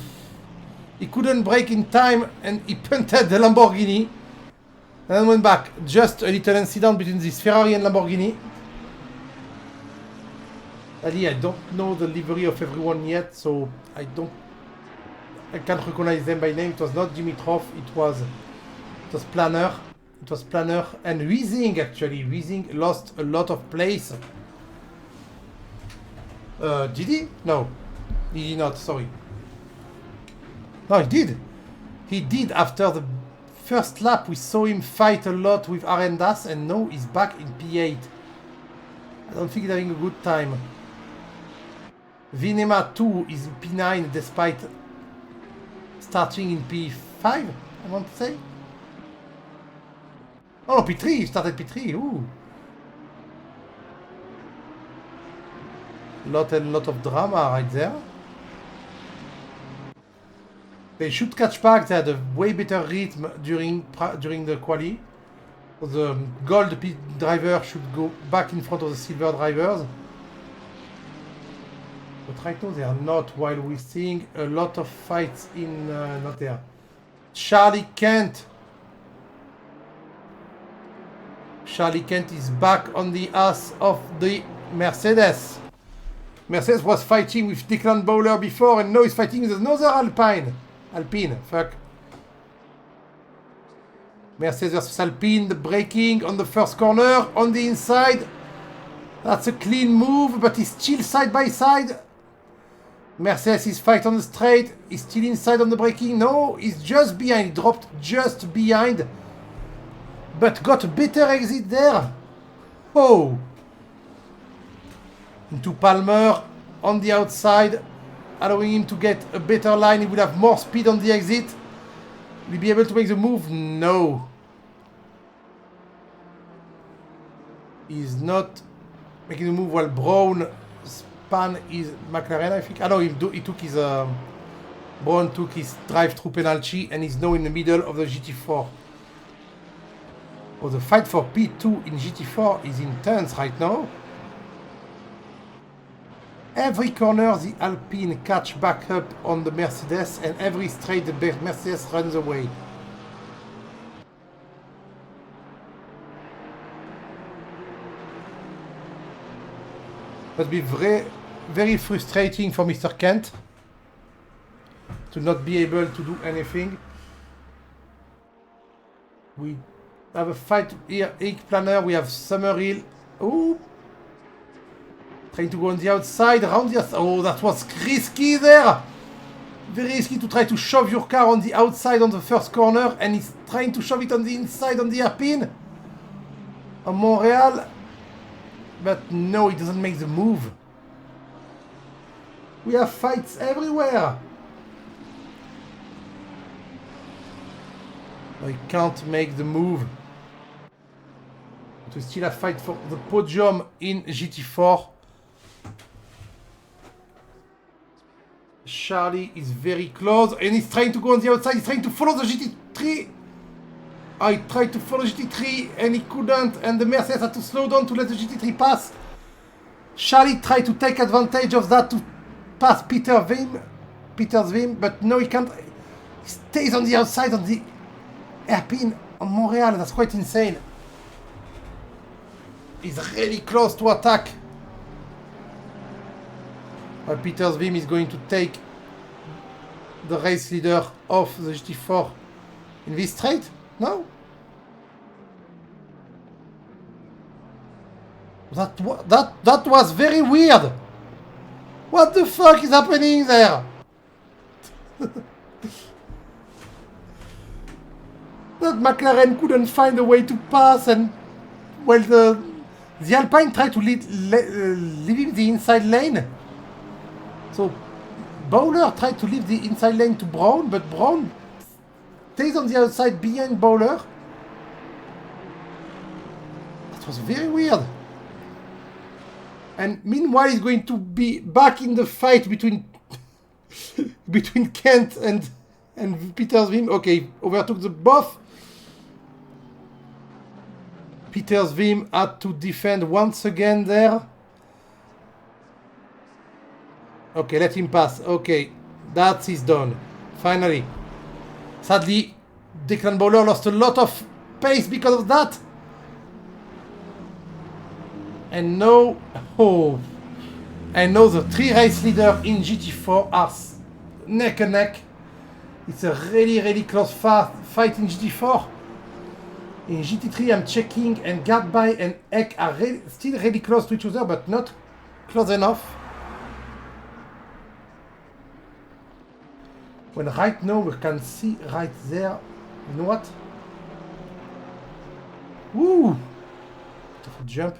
He couldn't brake in time and he punted the Lamborghini. And then went back. Just a little incident between this Ferrari and Lamborghini. Ali, I don't know the livery of everyone yet, so I can't recognize them by name. It was not Dimitrov, it was Planner. It was Planner and Huizing actually. Huizing lost a lot of place. Did he? No. He did not, sorry. No, he did. He did after the first lap. We saw him fight a lot with Arendas and now he's back in P8. I don't think he's having a good time. Vinema 2 is in P9 despite starting in P5, I want to say. Oh, P3, he started P3, ooh. Lot of drama right there. They should catch back. They had a way better rhythm during the quali. The gold driver should go back in front of the silver drivers. But right now they are not, while we're seeing a lot of fights in... not there. Charlie Kent. Charlie Kent is back on the ass of the Mercedes. Mercedes was fighting with Declan Bowler before and now he's fighting with another Alpine, fuck. Mercedes versus Alpine, the braking on the first corner, on the inside. That's a clean move, but he's still side by side. Mercedes is fight on the straight, he's still inside on the braking. No, he's just behind, he dropped just behind. But got a better exit there. Oh! Into Palmer on the outside, allowing him to get a better line. He will have more speed on the exit. Will he be able to make the move? No. He's not making the move while Brown span his McLaren, I think. Ah no, he took his... Brown took his drive-through penalty and is now in the middle of the GT4. Oh, the fight for P2 in GT4 is intense right now. Every corner the Alpine catch back up on the Mercedes and every straight the Mercedes runs away. Must be very, very frustrating for Mr. Kent to not be able to do anything. We have a fight here, Ike Planner, we have Summerhill. Ooh! Trying to go on the outside, around the... Oh, that was risky there! Very risky to try to shove your car on the outside on the first corner, and he's trying to shove it on the inside on the hairpin. On Montreal. But no, he doesn't make the move. We have fights everywhere. I can't make the move. But we still have fight for the podium in GT4. Charlie is very close and he's trying to go on the outside. He's trying to follow the GT3. I tried to follow GT3 and he couldn't, and the Mercedes had to slow down to let the GT3 pass. Charlie tried to take advantage of that to pass Peter Zwim, but no, he can't. He stays on the outside on the hairpin on Montreal. That's quite insane. He's really close to attack. Peter Zwim is going to take the race leader of the GT4 in this straight? No? That was very weird. What the fuck is happening there? That McLaren couldn't find a way to pass, and well, the Alpine tried to leave him the inside lane. So Bowler tried to leave the inside lane to Brown, but Brown stays on the outside behind Bowler. That was very weird. And meanwhile, he's going to be back in the fight between between Kent and Peter Zwim. Okay, overtook the both. Peter Zwim had to defend once again there. Okay, let him pass. Okay, that is done. Finally. Sadly, Declan Bowler lost a lot of pace because of that. And now, oh, and now the three race leaders in GT4 are neck and neck. It's a really close fight in GT4. In GT3, I'm checking, and Gadby and Eck are still really close to each other, but not close enough. When right now we can see right there, you know what? Woo! Beautiful jump.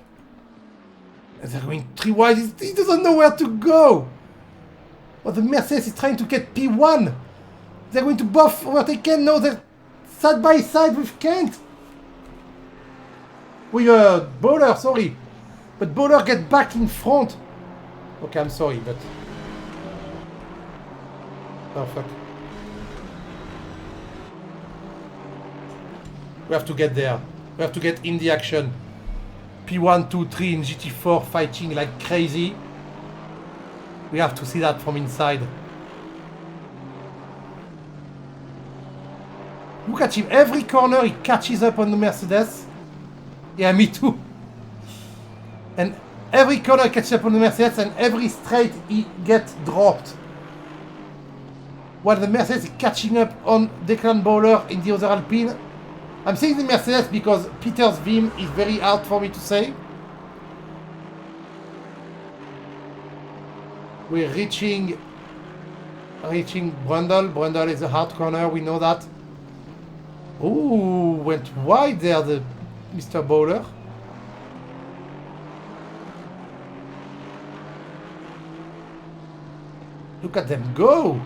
And they're going 3 wide. He doesn't know where to go. Well, the Mercedes is trying to get P1. They're going to buff overtake Kent. No, they're side by side with Kent. With Bowler, sorry. But Bowler get back in front. Okay, I'm sorry, but... Oh, fuck. We have to get there. We have to get in the action. P1, 2, 3 in GT4 fighting like crazy. We have to see that from inside. Look at him. Every corner he catches up on the Mercedes. Yeah, me too. And every corner he catches up on the Mercedes, and every straight he gets dropped. While the Mercedes is catching up on Declan Bowler in the other Alpine. I'm saying the Mercedes because Peter's Vim is very hard for me to say. We're reaching Brundle. Brundle is a hard corner, we know that. Ooh, went wide there, the Mr. Bowler. Look at them go!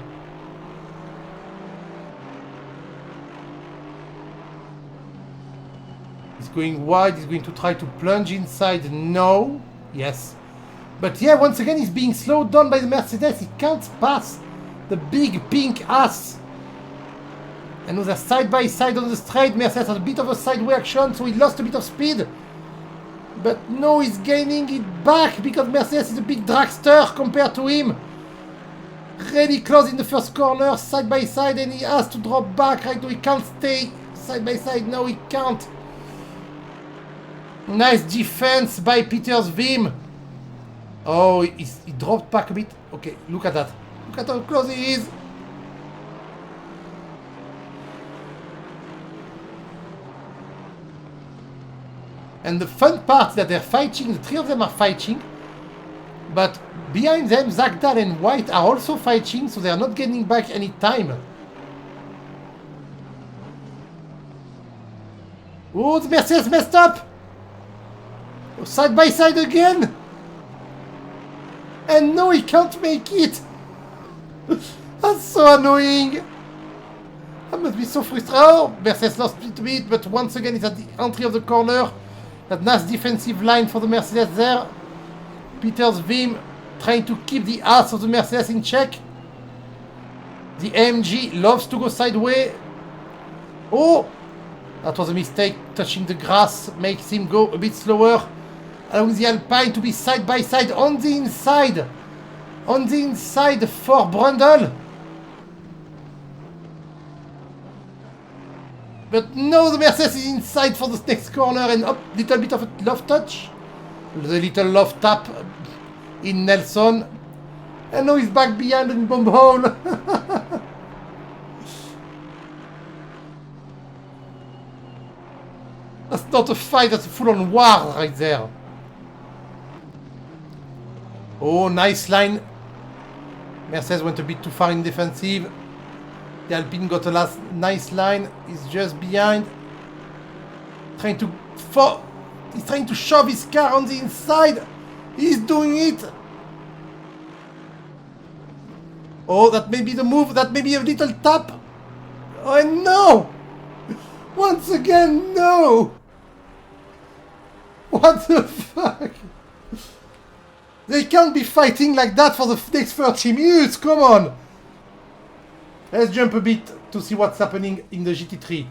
He's going wide, he's going to try to plunge inside. No. Yes. But yeah, once again, he's being slowed down by the Mercedes. He can't pass the big pink ass. And with a side by side on the straight, Mercedes has a bit of a sideway action, so he lost a bit of speed. But no, he's gaining it back because Mercedes is a big dragster compared to him. Really close in the first corner, side by side, and he has to drop back. Right now, he can't stay side by side. No, he can't. Nice defense by Peter's Vim. Oh, he dropped back a bit. Okay, look at that. Look at how close he is. And the fun part is that they're fighting, the three of them are fighting, but behind them, Zach Dahl and White are also fighting, so they are not getting back any time. Oh, the Mercedes messed up! Side by side again! And no, he can't make it! That's so annoying! I must be so frustrated. Oh, Mercedes lost a little bit, but once again it's at the entry of the corner. That nice defensive line for the Mercedes there. Peter's Vim trying to keep the ass of the Mercedes in check. The AMG loves to go sideways. Oh! That was a mistake. Touching the grass makes him go a bit slower. Allowing the Alpine to be side by side on the inside. On the inside for Brundle. But no, the Mercedes is inside for the next corner and up, little bit of a love touch. The little love tap in Nelson. And now he's back behind in bomb hole. That's not a fight, that's a full-on war right there. Oh, nice line. Mercedes went a bit too far in defensive. The Alpine got a last nice line. He's just behind. He's trying to shove his car on the inside. He's doing it. Oh, that may be the move. That may be a little tap. Oh, no. Once again, no. What the fuck? They can't be fighting like that for the next 30 minutes. Come on. Let's jump a bit to see what's happening in the GT3.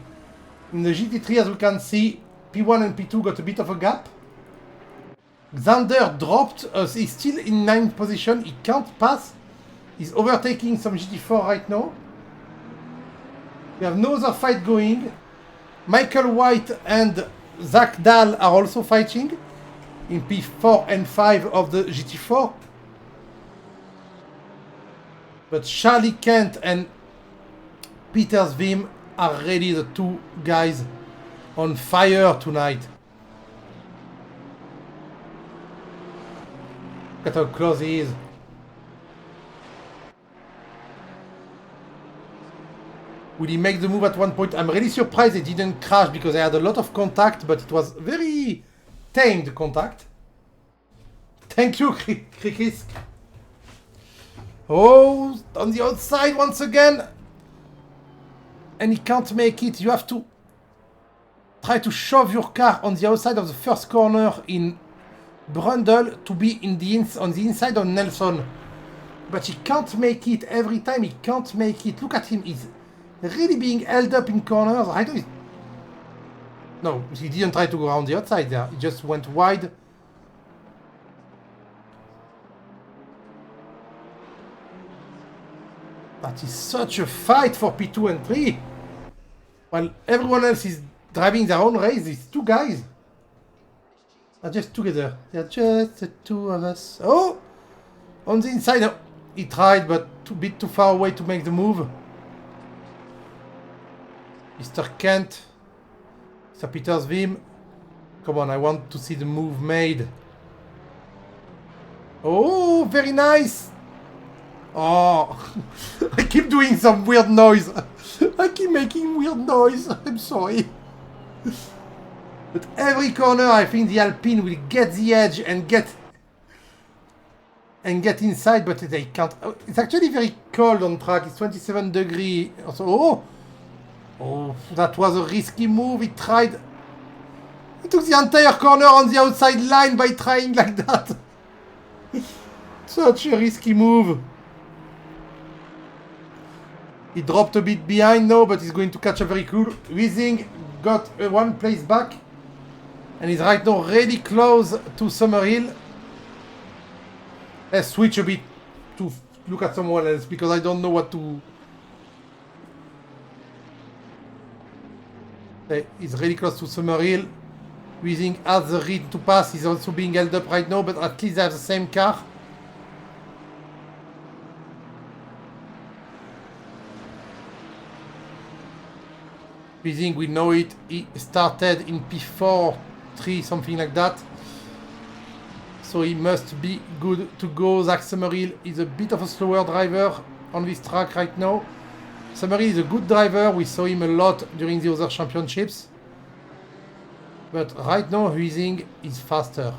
In the GT3, as we can see, P1 and P2 got a bit of a gap. Xander dropped. He's still in 9th position. He can't pass. He's overtaking some GT4 right now. We have no other fight going. Michael White and Zach Dahl are also fighting in P4 and 5 of the GT4. But Charlie Kent and Peter's Vim are really the two guys on fire tonight. Look at how close he is. Will he make the move at one point? I'm really surprised they didn't crash because they had a lot of contact, but it was very tamed contact. Thank you, Krikis. Oh, on the outside once again. And he can't make it. You have to try to shove your car on the outside of the first corner in Brundle to be in on the inside of Nelson. But he can't make it every time. He can't make it. Look at him. He's really being held up in corners. I don't. No, he didn't try to go around the outside there. He just went wide. That is such a fight for P2 and 3. While everyone else is driving their own race, these two guys are just together. They're just the two of us. Oh! On the inside, oh, he tried, but a bit too far away to make the move. Mr. Kent. Mr. Peters Vim. Come on, I want to see the move made. Oh, very nice! Oh, I keep doing some weird noise. I keep making weird noise. I'm sorry. But every corner, I think the Alpine will get the edge and get inside, but they can't. It's actually very cold on track. It's 27 degrees. So, oh, that was a risky move. He tried. He took the entire corner on the outside line by trying like that. Such a risky move. He dropped a bit behind now, but he's going to catch up very cool. Weezing got one place back. And he's right now really close to Summerhill. Let's switch a bit to look at someone else because I don't know what to... He's really close to Summerhill. Weezing has the read to pass. He's also being held up right now, but at least they have the same car. Weezing, we know it. He started in P4, 3, something like that. So he must be good to go. Zach Summerhill is a bit of a slower driver on this track right now. Summerhill is a good driver. We saw him a lot during the other championships. But right now, Weezing is faster.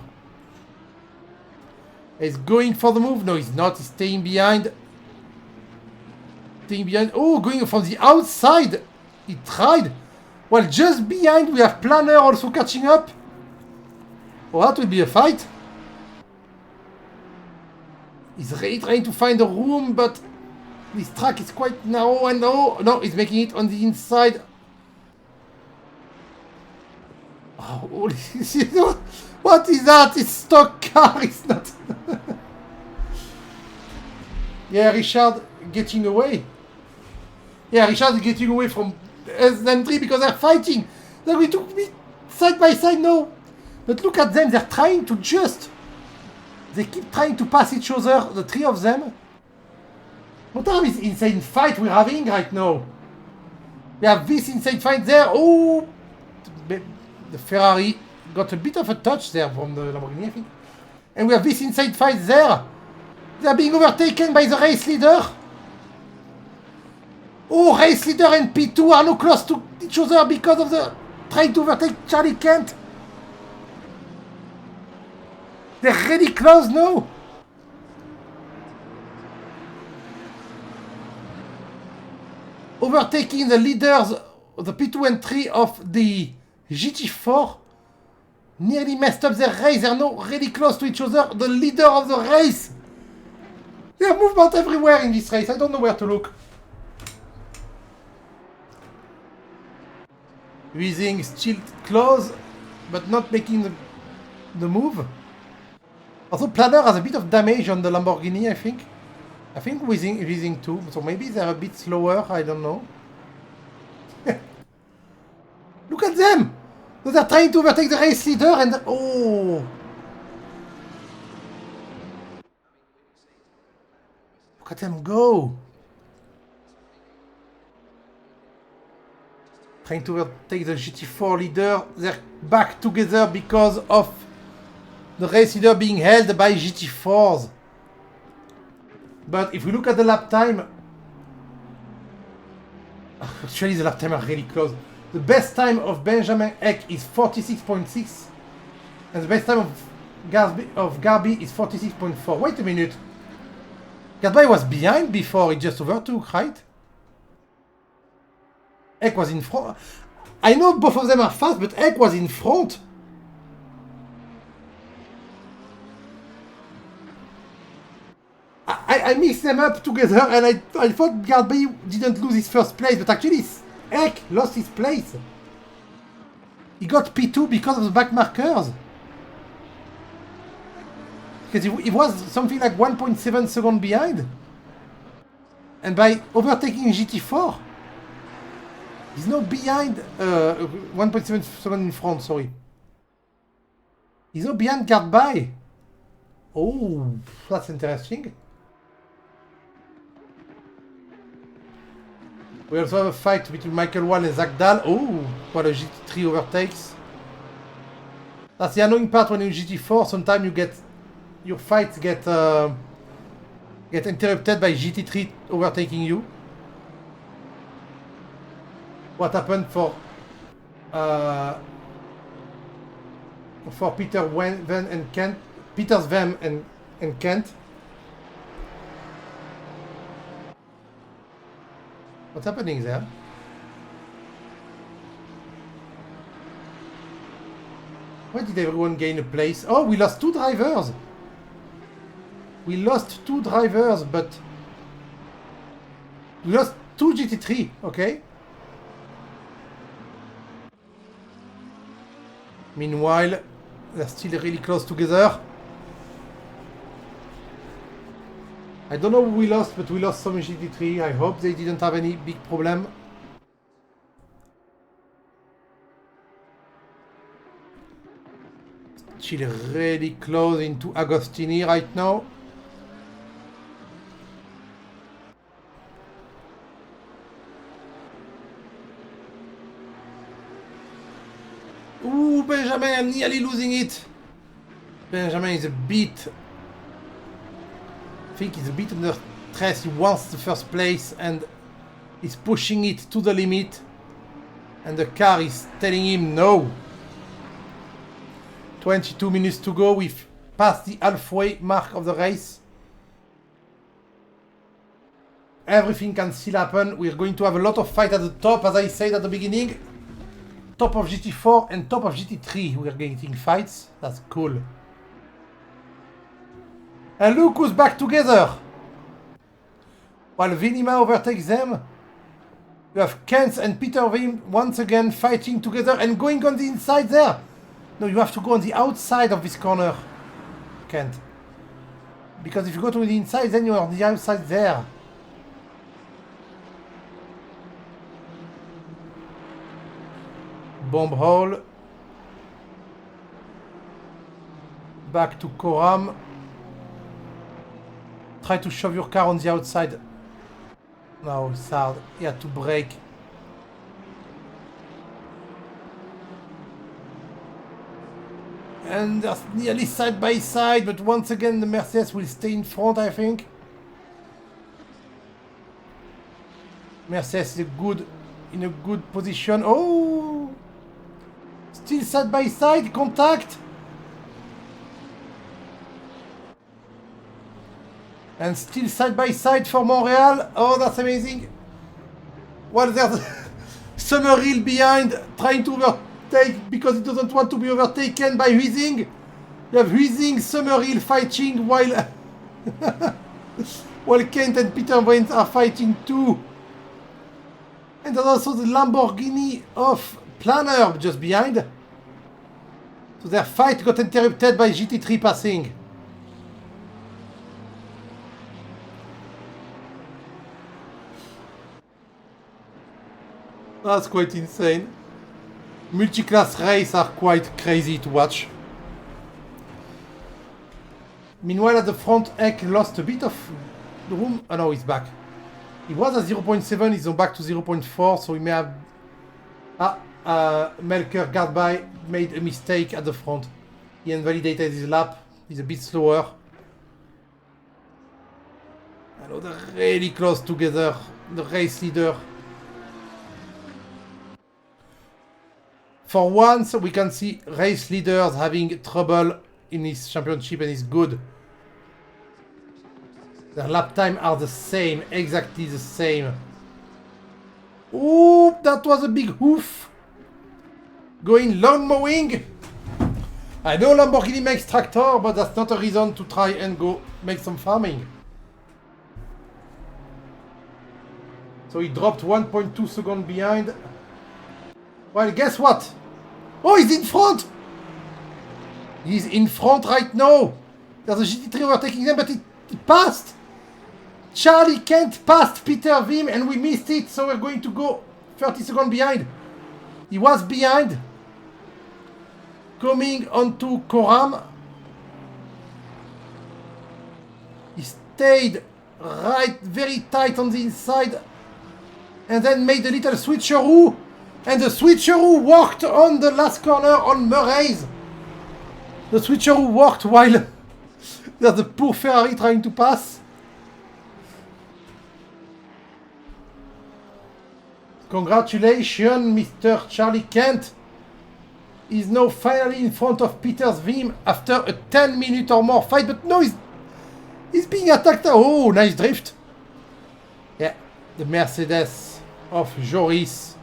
He's going for the move. No, he's not. He's staying behind. Staying behind. Oh, going from the outside. He tried. Well, just behind, we have Planner also catching up. Oh, that will be a fight. He's really trying to find a room, but this track is quite narrow and no, he's making it on the inside. Oh, what is that? It's stock car, it's not. Yeah, Richard getting away. Yeah, Richard is getting away from SM3 because they're fighting. They're going to be side by side now. But look at them, they're trying to just... They keep trying to pass each other, the three of them. What are these insane fight we're having right now? We have this insane fight there. Oh! The Ferrari got a bit of a touch there from the Lamborghini, I think. And we have this inside fight there. They're being overtaken by the race leader. Oh, race leader and P2 are now close to each other because of the trying to overtake Charlie Kent. They're really close now. Overtaking the leaders, the P2 and 3 of the GT4. Nearly messed up their race. They're now really close to each other. The leader of the race. There's movement everywhere in this race. I don't know where to look. Weezing still close, but not making the move. Also, Planner has a bit of damage on the Lamborghini, I think. I think Weezing too, so maybe they're a bit slower, I don't know. Look at them! They're trying to overtake the race leader and... Oh! Look at them go! Trying to overtake the GT4 leader. They're back together because of the race leader being held by GT4s. But if we look at the lap time... Actually, the lap time are really close. The best time of Benjamin Eck is 46.6. And the best time of Garby is 46.4. Wait a minute. Garby was behind before, he just overtook, right? Eck was in front. I know both of them are fast, but Eck was in front. I mixed them up together and I thought Garby didn't lose his first place, but actually Eck lost his place. He got P2 because of the back markers. Because he was something like 1.7 seconds behind. And by overtaking GT4, he's now behind 1.7 seconds in front, sorry. He's now behind Gardby. Oh, that's interesting. We also have a fight between Michael Wall and Zach Dahl. Oh, what a GT3 overtakes. That's the annoying part when you GT4. Sometimes you get your fights get interrupted by GT3 overtaking you. What happened for Peter Van and Kent, Peter's Van and Kent. What's happening there? Why did everyone gain a place? Oh, we lost 2 drivers. We lost 2 drivers, but we lost 2 GT3, okay? Meanwhile, they're still really close together. I don't know who we lost, but we lost some GT3. I hope they didn't have any big problem. Still really close into Agostini right now. Ooh, Benjamin, I'm nearly losing it. Benjamin is a bit... I think he's a bit under stress. He wants the first place and he's pushing it to the limit. And the car is telling him no. 22 minutes to go. We've passed the halfway mark of the race. Everything can still happen. We're going to have a lot of fight at the top, as I said at the beginning. Top of GT4 and top of GT3. We're getting fights. That's cool. And look who's back together. While Vinima overtakes them, you have Kent and Peter Vim once again fighting together and going on the inside there. No, you have to go on the outside of this corner, Kent. Because if you go to the inside, then you're on the outside there. Bomb hole. Back to Coram. Try to shove your car on the outside. No, it's hard. You had to brake. And they're nearly side by side, but once again the Mercedes will stay in front, I think. Mercedes is in a good position. Oh! Still side by side, contact! And still side by side for Montreal. Oh, that's amazing. Well, there's Summerhill behind, trying to overtake because he doesn't want to be overtaken by Huizing. You have Huizing, Summerhill fighting while while Kent and Peter Vance are fighting too. And there's also the Lamborghini of Planner just behind. So their fight got interrupted by GT3 passing. That's quite insane. Multi-class races are quite crazy to watch. Meanwhile, at the front, Eck lost a bit of room. Oh no, he's back. He was at 0.7, he's back to 0.4, so he may have... Melker Gardby made a mistake at the front. He invalidated his lap. He's a bit slower. I know they're really close together. The race leader. For once, we can see race leaders having trouble in his championship, and it's good. Their lap time are the same, exactly the same. Ooh, that was a big hoof. Going lawn mowing. I know Lamborghini makes tractor, but that's not a reason to try and go make some farming. So he dropped 1.2 seconds behind. Well, guess what? Oh, he's in front! He's in front right now! There's a GT3 overtaking them, but it passed! Charlie Kent passed Peter Wim and we missed it, so we're going to go 30 seconds behind. He was behind. Coming onto Coram. He stayed right, very tight on the inside. And then made a little switcheroo. And the switcheroo worked on the last corner on Murray's. The switcheroo worked while there's the poor Ferrari trying to pass. Congratulations, Mr. Charlie Kent. He's now finally in front of Peter Wim after a 10-minute or more fight. But no, he's being attacked. Oh, nice drift. Yeah, the Mercedes of Joris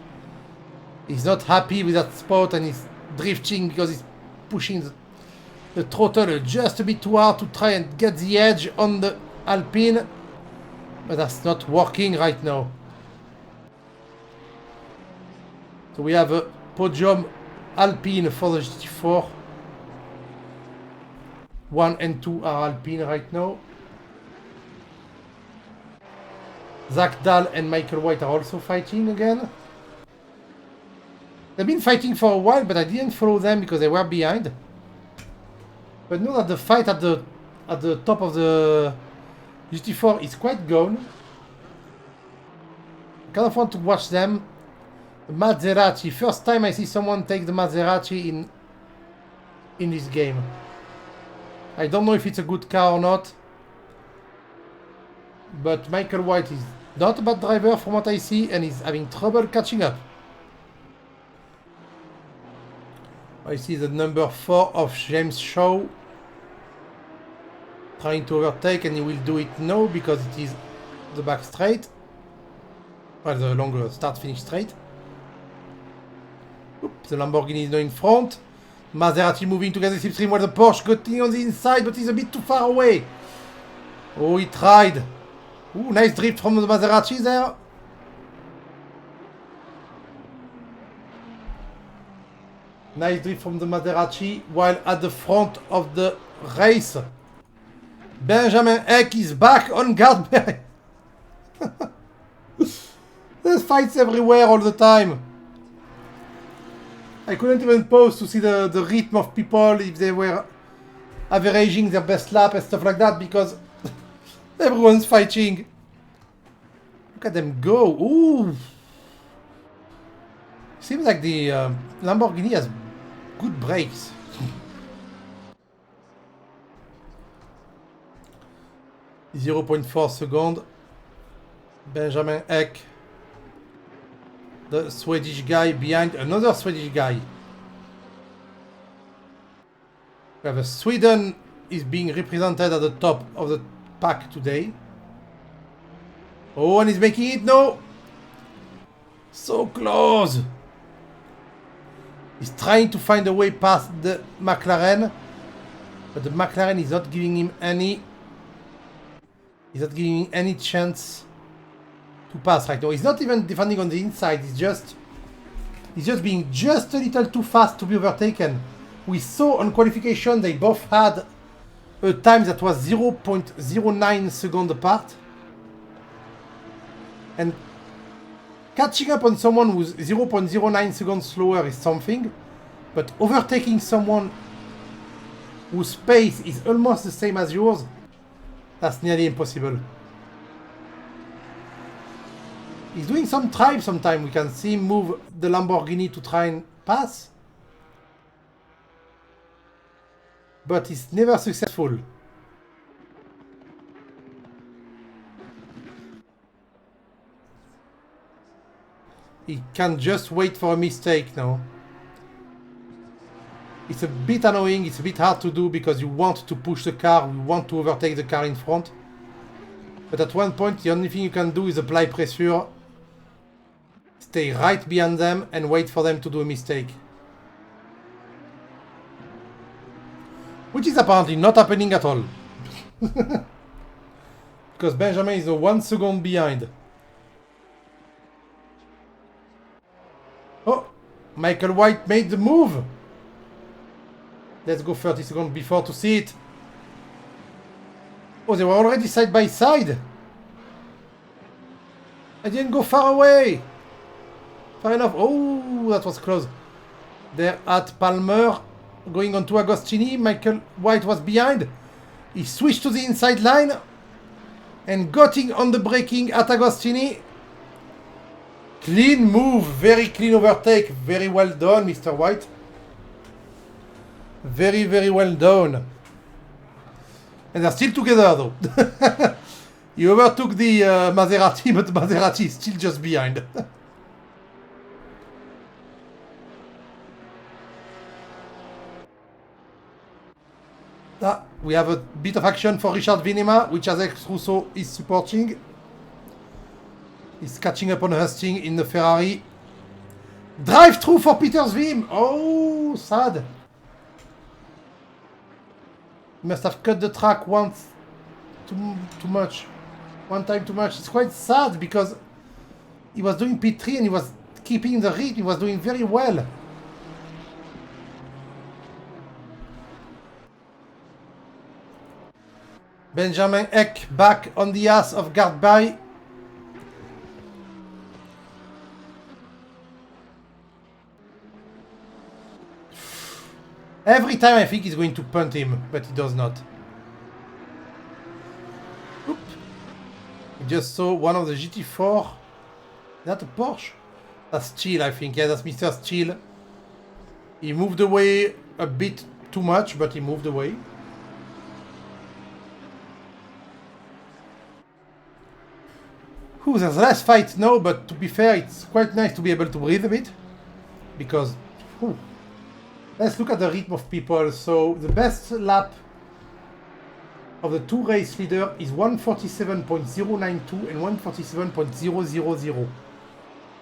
is not happy with that spot and he's drifting because he's pushing the throttle just a bit too hard to try and get the edge on the Alpine. But that's not working right now. So we have a podium Alpine for the GT4. 1 and 2 are Alpine right now. Zach Dahl and Michael White are also fighting again. They've been fighting for a while, but I didn't follow them because they were behind. But now that the fight at the top of the GT4 is quite gone, I kind of want to watch them. Maserati. First time I see someone take the Maserati in this game. I don't know if it's a good car or not. But Michael White is not a bad driver from what I see and he's having trouble catching up. I see the number 4 of James Shaw trying to overtake, and he will do it now because it is the back straight. Well, the longer start-finish straight. Oops, the Lamborghini is now in front. Maserati moving together the slipstream while the Porsche getting on the inside, but he's a bit too far away. Oh, he tried. Ooh, nice drift from the Maserati there. Nice drift from the Maserati while at the front of the race. Benjamin Eck is back on guard. There's fights everywhere all the time. I couldn't even pause to see the rhythm of people if they were averaging their best lap and stuff like that because everyone's fighting. Look at them go. Ooh. Seems like the Lamborghini has good brakes. 0.4 seconds. Benjamin Eck, the Swedish guy behind another Swedish guy. We have a Sweden is being represented at the top of the pack today. Oh, and he's making it now. So close. He's trying to find a way past the McLaren, but the McLaren is not giving him any. He's not giving him any chance to pass right now. He's not even defending on the inside. He's just being just a little too fast to be overtaken. We saw on qualification they both had a time that was 0.09 seconds apart. And catching up on someone who's 0.09 seconds slower is something, but overtaking someone whose pace is almost the same as yours, that's nearly impossible. He's doing some drive sometimes. We can see him move the Lamborghini to try and pass. But he's never successful. He can just wait for a mistake now. It's a bit annoying, it's a bit hard to do because you want to push the car, you want to overtake the car in front. But at one point the only thing you can do is apply pressure, stay right behind them and wait for them to do a mistake. Which is apparently not happening at all. Because Benjamin is 1 second behind. Oh, Michael White made the move. Let's go 30 seconds before to see it. Oh, they were already side by side. I didn't go far away. Far enough. Oh, that was close. There at Palmer. Going on to Agostini. Michael White was behind. He switched to the inside line. And gutting on the braking at Agostini. Clean move. Very clean overtake. Very well done, Mr. White. Very, very well done. And they're still together though. You overtook the Maserati, but Maserati is still just behind. We have a bit of action for Richard Vinema, which Alex Russo is supporting. He's catching up on Husting in the Ferrari. Drive-through for Peter Zwim. Oh, sad. He must have cut the track once too much. One time too much. It's quite sad because he was doing P3 and he was keeping the read. He was doing very well. Benjamin Eck back on the ass of Gardby. Every time I think he's going to punt him, but he does not. Oop. We just saw one of the GT4. Is that a Porsche? That's Steele, I think. Yeah, that's Mr. Steele. He moved away a bit too much, but he moved away. Ooh, there's less fight now, but to be fair, it's quite nice to be able to breathe a bit. Because... Ooh. Let's look at the rhythm of people. So the best lap of the two race leader is 147.092 and 147.000.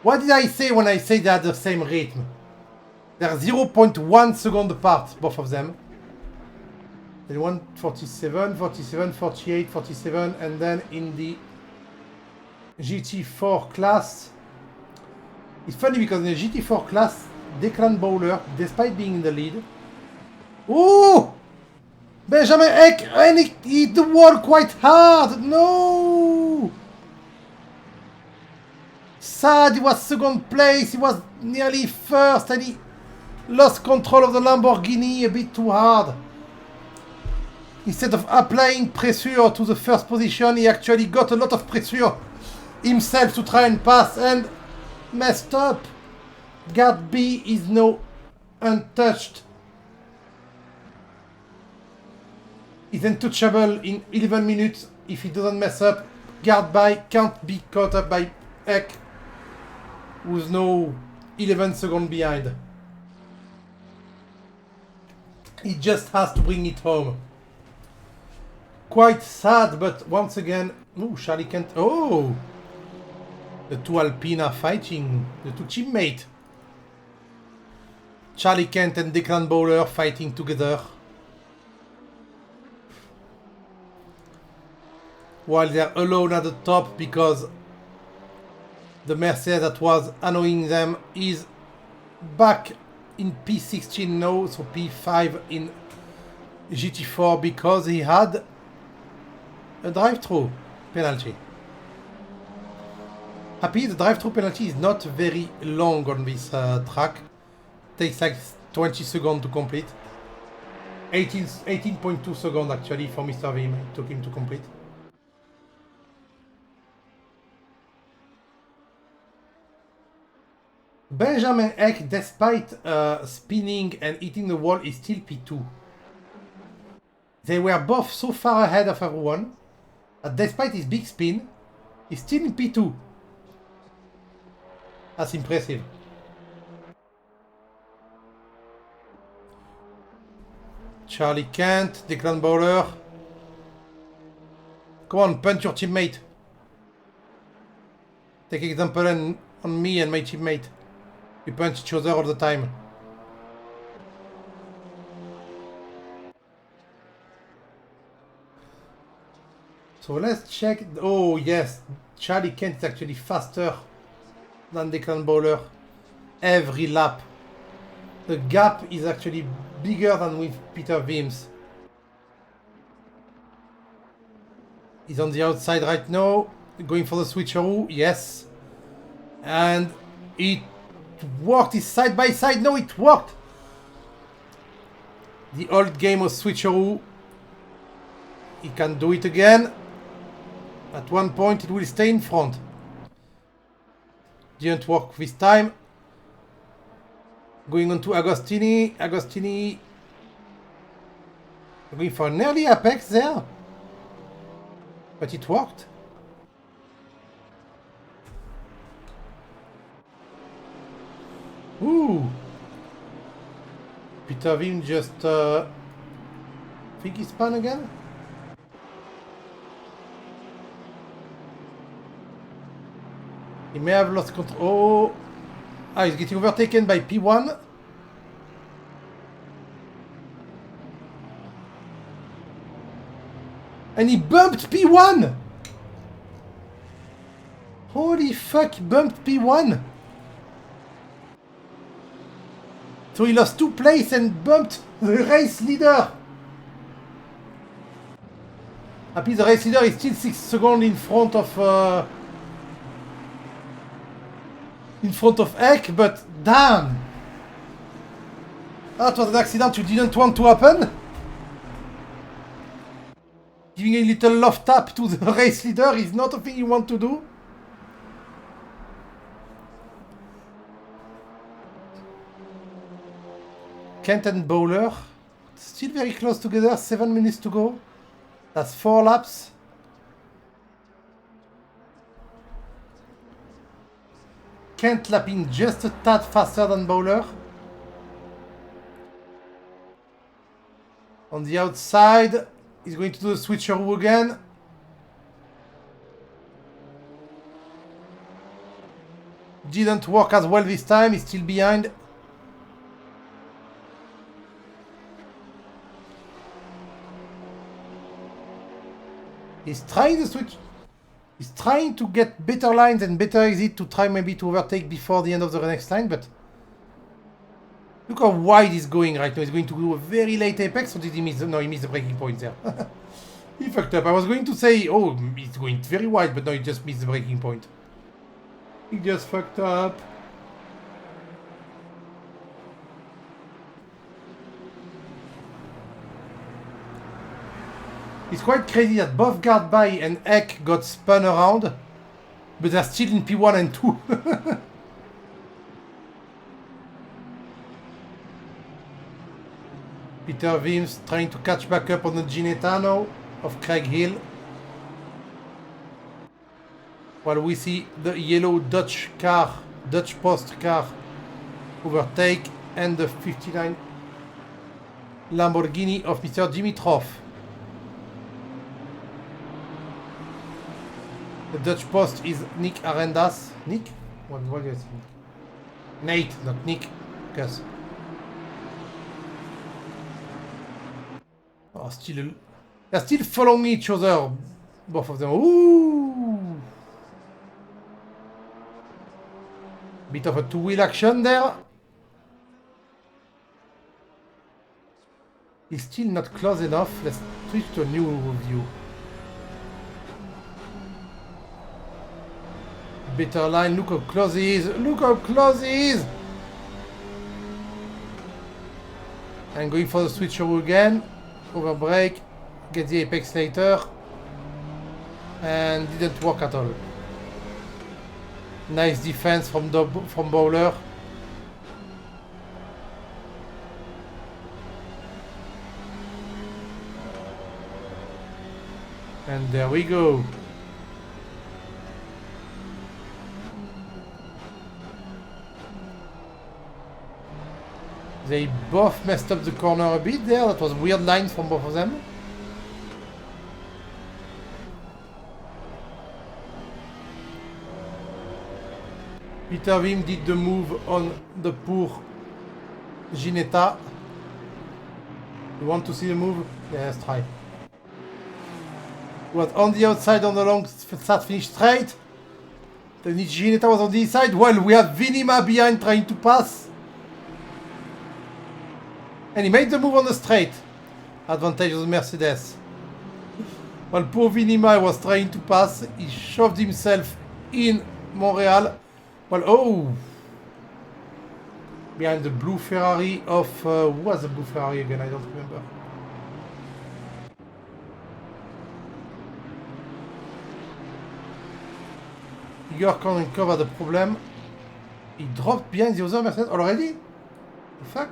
What did I say when I say they had the same rhythm? They're 0.1 second apart, both of them. Then 147, 47, 48, 47, and then in the GT4 class. It's funny because in the GT4 class, Declan Bowler, despite being in the lead. Oh! Benjamin Eck, and he hit the wall quite hard. No! Sad, he was second place. He was nearly first and he lost control of the Lamborghini a bit too hard. Instead of applying pressure to the first position, he actually got a lot of pressure himself to try and pass and messed up. Guard B is now untouched. He's untouchable in 11 minutes if he doesn't mess up. Guard B can't be caught up by Eck, who's now 11 seconds behind. He just has to bring it home. Quite sad, but once again... Oh, Charlie Kent... Oh! The two Alpine are fighting. The two teammates. Charlie Kent and Declan Bowler fighting together. While they're alone at the top because the Mercedes that was annoying them is back in P16 now, so P5 in GT4 because he had a drive-through penalty. Happy the drive-through penalty is not very long on this track. Takes like 20 seconds to complete. 18.2 seconds actually for Mr. Vim. It took him to complete. Benjamin Eck, despite spinning and hitting the wall, is still P2. They were both so far ahead of everyone that despite his big spin, he's still in P2. That's impressive. Charlie Kent, Declan Bowler. Come on, punch your teammate. Take example on me and my teammate. We punch each other all the time. So let's check. Oh yes, Charlie Kent is actually faster than Declan Bowler every lap. the gap is actually bigger than with Peter Wims. He's on the outside right now, going for the switcheroo, yes. And it worked, it's side by side, no, it worked! The old game of switcheroo. He can do it again. At one point it will stay in front. Didn't work this time. Going on to Agostini. Agostini going for an early apex there. But it worked. Ooh. Peter Wim just think he spun again? He may have lost control. Oh. Ah, he's getting overtaken by P1. And he bumped P1! Holy fuck, he bumped P1! So he lost 2 places and bumped the race leader! Happy the race leader is still 6 seconds in front of Eck, but damn! That was an accident you didn't want to happen? Giving a little love tap to the race leader is not a thing you want to do. Kent and Bowler, still very close together, 7 minutes to go. That's 4 laps. Kent lapping just a tad faster than Bowler. On the outside, he's going to do the switcheroo again. Didn't work as well this time, he's still behind. He's trying to switch. He's trying to get better lines and better exit to try maybe to overtake before the end of the next line, but look how wide he's going right now. He's going to do a very late apex, or did he miss? No, he missed the braking point there. He fucked up. I was going to say, oh, he's going very wide, but no, he just missed the braking point. He just fucked up. It's quite crazy that both Guardby and Eck got spun around, but they're still in P1 and 2. Peter Wims trying to catch back up on the Ginetta now of Craig Hill. While we see the yellow Dutch Post car overtake, and the 59 Lamborghini of Mr. Dimitrov. The Dutch Post is Nick Arendas. Nick? What do you think? Nate, not Nick. Gus. Oh, they're still following each other, both of them. Ooh! Bit of a two-wheel action there. He's still not close enough. Let's switch to a new view. Better line, look how close he is. Look how close he is! And going for the switcheroo again. Over brake, get the apex later, and didn't work at all. Nice defense from Bowler. And there we go. They both messed up the corner a bit there. That was weird lines from both of them. Peter Wim did the move on the poor Ginetta. You want to see the move? Yeah, let's try. He was on the outside on the long start finish straight. Then Ginetta was on the inside. Well, we have Vinima behind trying to pass. And he made the move on the straight. Advantage of the Mercedes. While poor Vinima was trying to pass, he shoved himself in Montreal. Well, oh! Behind the blue Ferrari of... who was the blue Ferrari again? I don't remember. Igor can uncover the problem. He dropped behind the other Mercedes already? The fuck?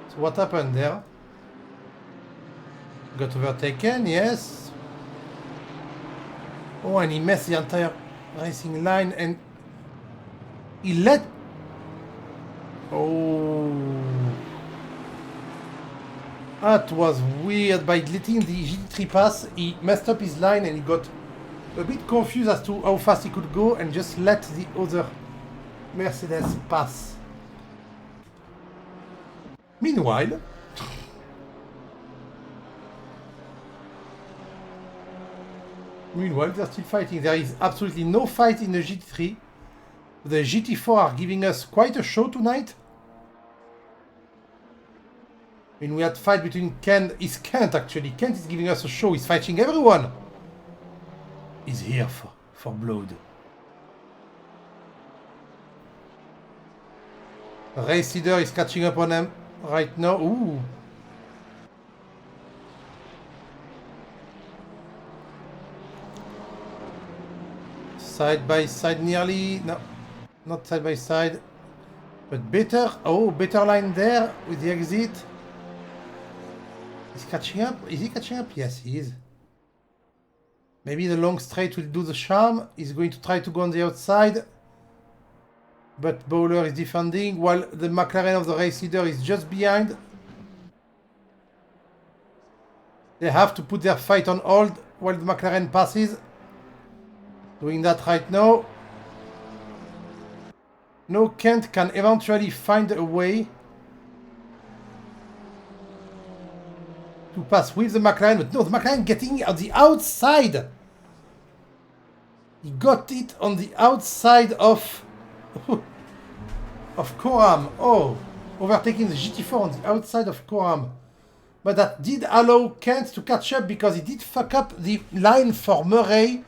So what happened there? Got overtaken, yes. Oh, and he messed the entire racing line and he let... Oh... That was weird. By letting the GT3 pass, he messed up his line and he got a bit confused as to how fast he could go and just let the other Mercedes pass. Meanwhile, they're still fighting. There is absolutely no fight in the GT3. The GT4 are giving us quite a show tonight. I mean, we had a fight between Kent. It's Kent, actually. Kent is giving us a show. He's fighting everyone. He's here for blood. The race leader is catching up on him right now. Ooh. Side by side nearly. No, not side by side. But better. Oh, better line there with the exit. He's catching up. Is he catching up? Yes, he is. Maybe the long straight will do the charm. He's going to try to go on the outside. But Bowler is defending while the McLaren of the race leader is just behind. They have to put their fight on hold while the McLaren passes. Doing that right now. No, Kent can eventually find a way to pass with the McLaren, but no, the McLaren getting on the outside. He got it on the outside of Coram. Oh, overtaking the GT4 on the outside of Coram. But that did allow Kent to catch up because he did fuck up the line for Murray,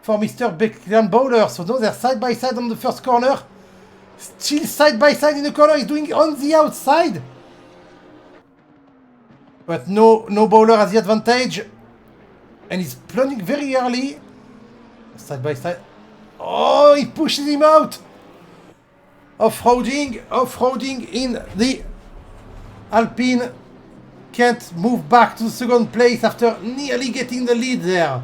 for Mr. Beckland Bowler. So now they're side by side on the first corner. Still side by side in the corner. He's doing it on the outside. But no Bowler has the advantage. And he's plunging very early. Side by side. Oh, he pushes him out. Off-roading in the Alpine. Can't move back to the second place after nearly getting the lead there.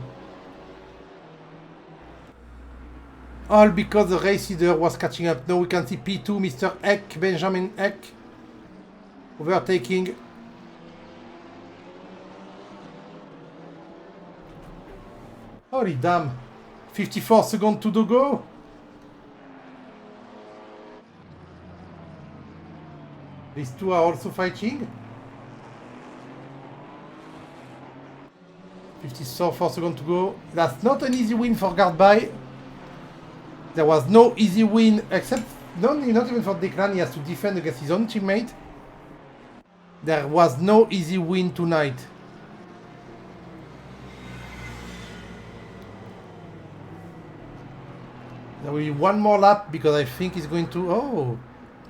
All because the race leader was catching up. Now we can see P2, Mr. Eck, Benjamin Eck, overtaking. Holy damn. 54 seconds to go. These two are also fighting. 54 seconds to go. That's not an easy win for Gardby. There was no easy win, except not even for Declan. He has to defend against his own teammate. There was no easy win tonight. There will be one more lap because I think he's going to... Oh,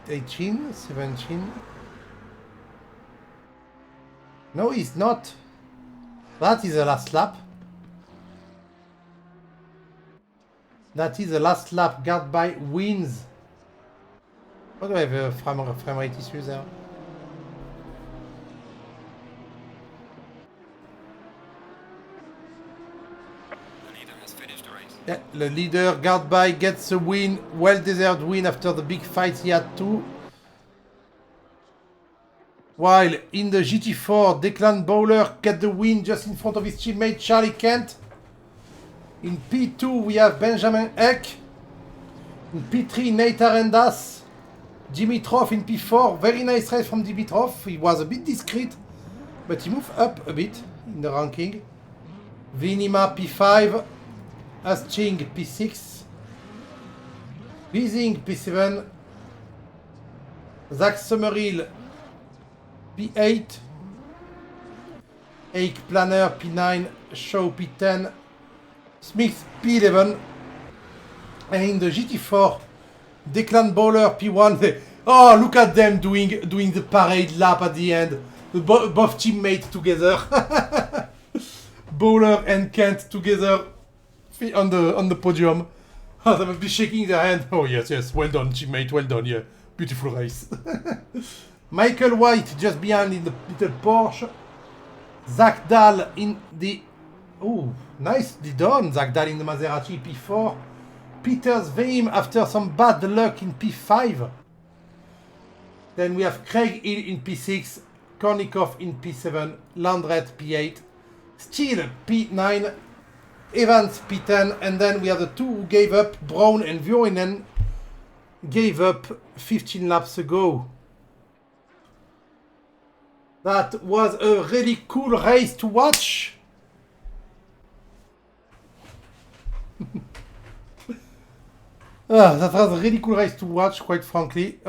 18, 17. No, he's not. That is the last lap. That is the last lap. Gardby wins. What do I have a frame rate issues there? The leader has finished the race. Yeah, the leader, Gardby, gets a win. Well-deserved win after the big fight he had to. While in the GT4, Declan Bowler get the win just in front of his teammate Charlie Kent. In P2, we have Benjamin Eck. In P3, Nate Arendas. Dimitrov in P4. Very nice race from Dimitrov. He was a bit discreet, but he moved up a bit in the ranking. Vinima P5. Asting P6. Beezing P7. Zach Summerhill P8. Ake Planner P9. Shaw P10. Smith P11. And in the GT4, Declan Bowler P1. Oh, look at them doing the parade lap at the end. Both teammates together. Bowler and Kent together on the podium. Oh, they must be shaking their hand. Oh yes, well done teammate, well done, yeah. Beautiful race. Michael White just behind in the little Porsche. Zach Dahl in the... Oh, nicely done, Zach Dahl in the Maserati P4. Peter Sveim after some bad luck in P5. Then we have Craig Hill in P6, Kornikov in P7, Landret P8, Steele P9, Evans P10, and then we have the two who gave up, Brown and Vuorinen, gave up 15 laps ago. That was a really cool race to watch. That was a really cool race to watch, quite frankly.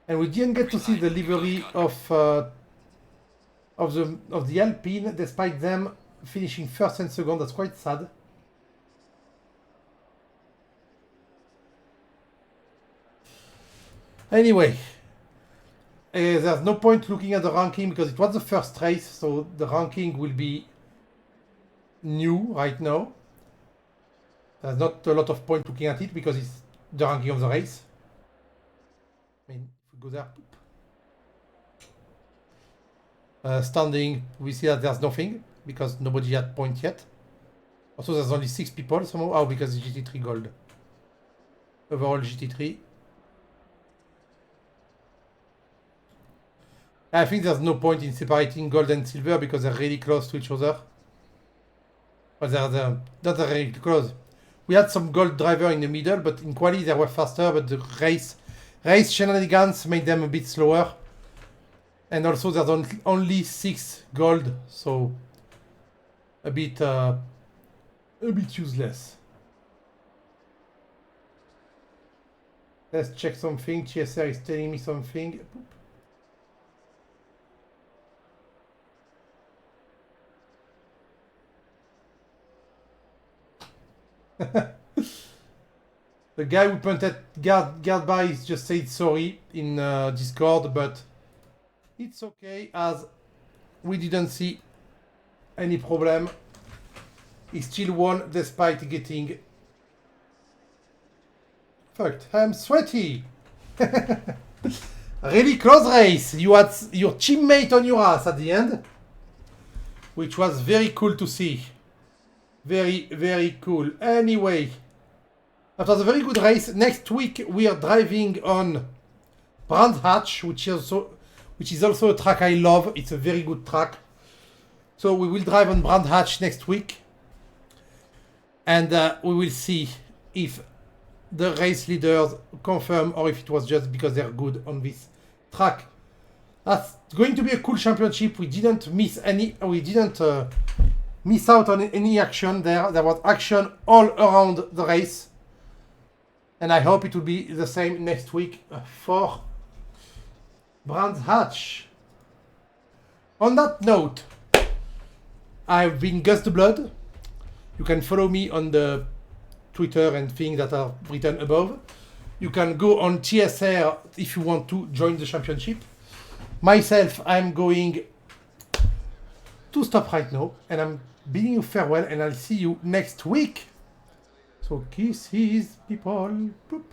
And we didn't get to see the livery of the Alpine, despite them finishing first and second. That's quite sad. Anyway, there's no point looking at the ranking because it was the first race, so the ranking will be new right now. There's not a lot of point looking at it because it's the ranking of the race. I mean, if we go there, standing, we see that there's nothing because nobody had point yet. Also, there's only 6 people somehow. Oh, because it's GT3 gold. Overall GT3. I think there's no point in separating gold and silver because they're really close to each other. Well, they're not really close. We had some gold driver in the middle, but in quali they were faster, but the race shenanigans made them a bit slower. And also there's only 6 gold, so a bit useless. Let's check something. TSR is telling me something. The guy who punted guard by just said sorry in Discord, but it's okay as we didn't see any problem. He still won despite getting fucked. I'm sweaty. Really close race. You had your teammate on your ass at the end, which was very cool to see. Very, very cool. Anyway, that was a very good race. Next week we are driving on Brands Hatch, which is also a track I love. It's a very good track. So we will drive on Brands Hatch next week, and we will see if the race leaders confirm or if it was just because they're good on this track. That's going to be a cool championship. We didn't miss any. We didn't miss out on any action there. There was action all around the race. And I hope it will be the same next week for Brands Hatch. On that note, I've been Gus the Blood. You can follow me on the Twitter and things that are written above. You can go on TSR if you want to join the championship. Myself, I'm going to stop right now, and I'm bidding you farewell, and I'll see you next week. So kisses, people. Boop.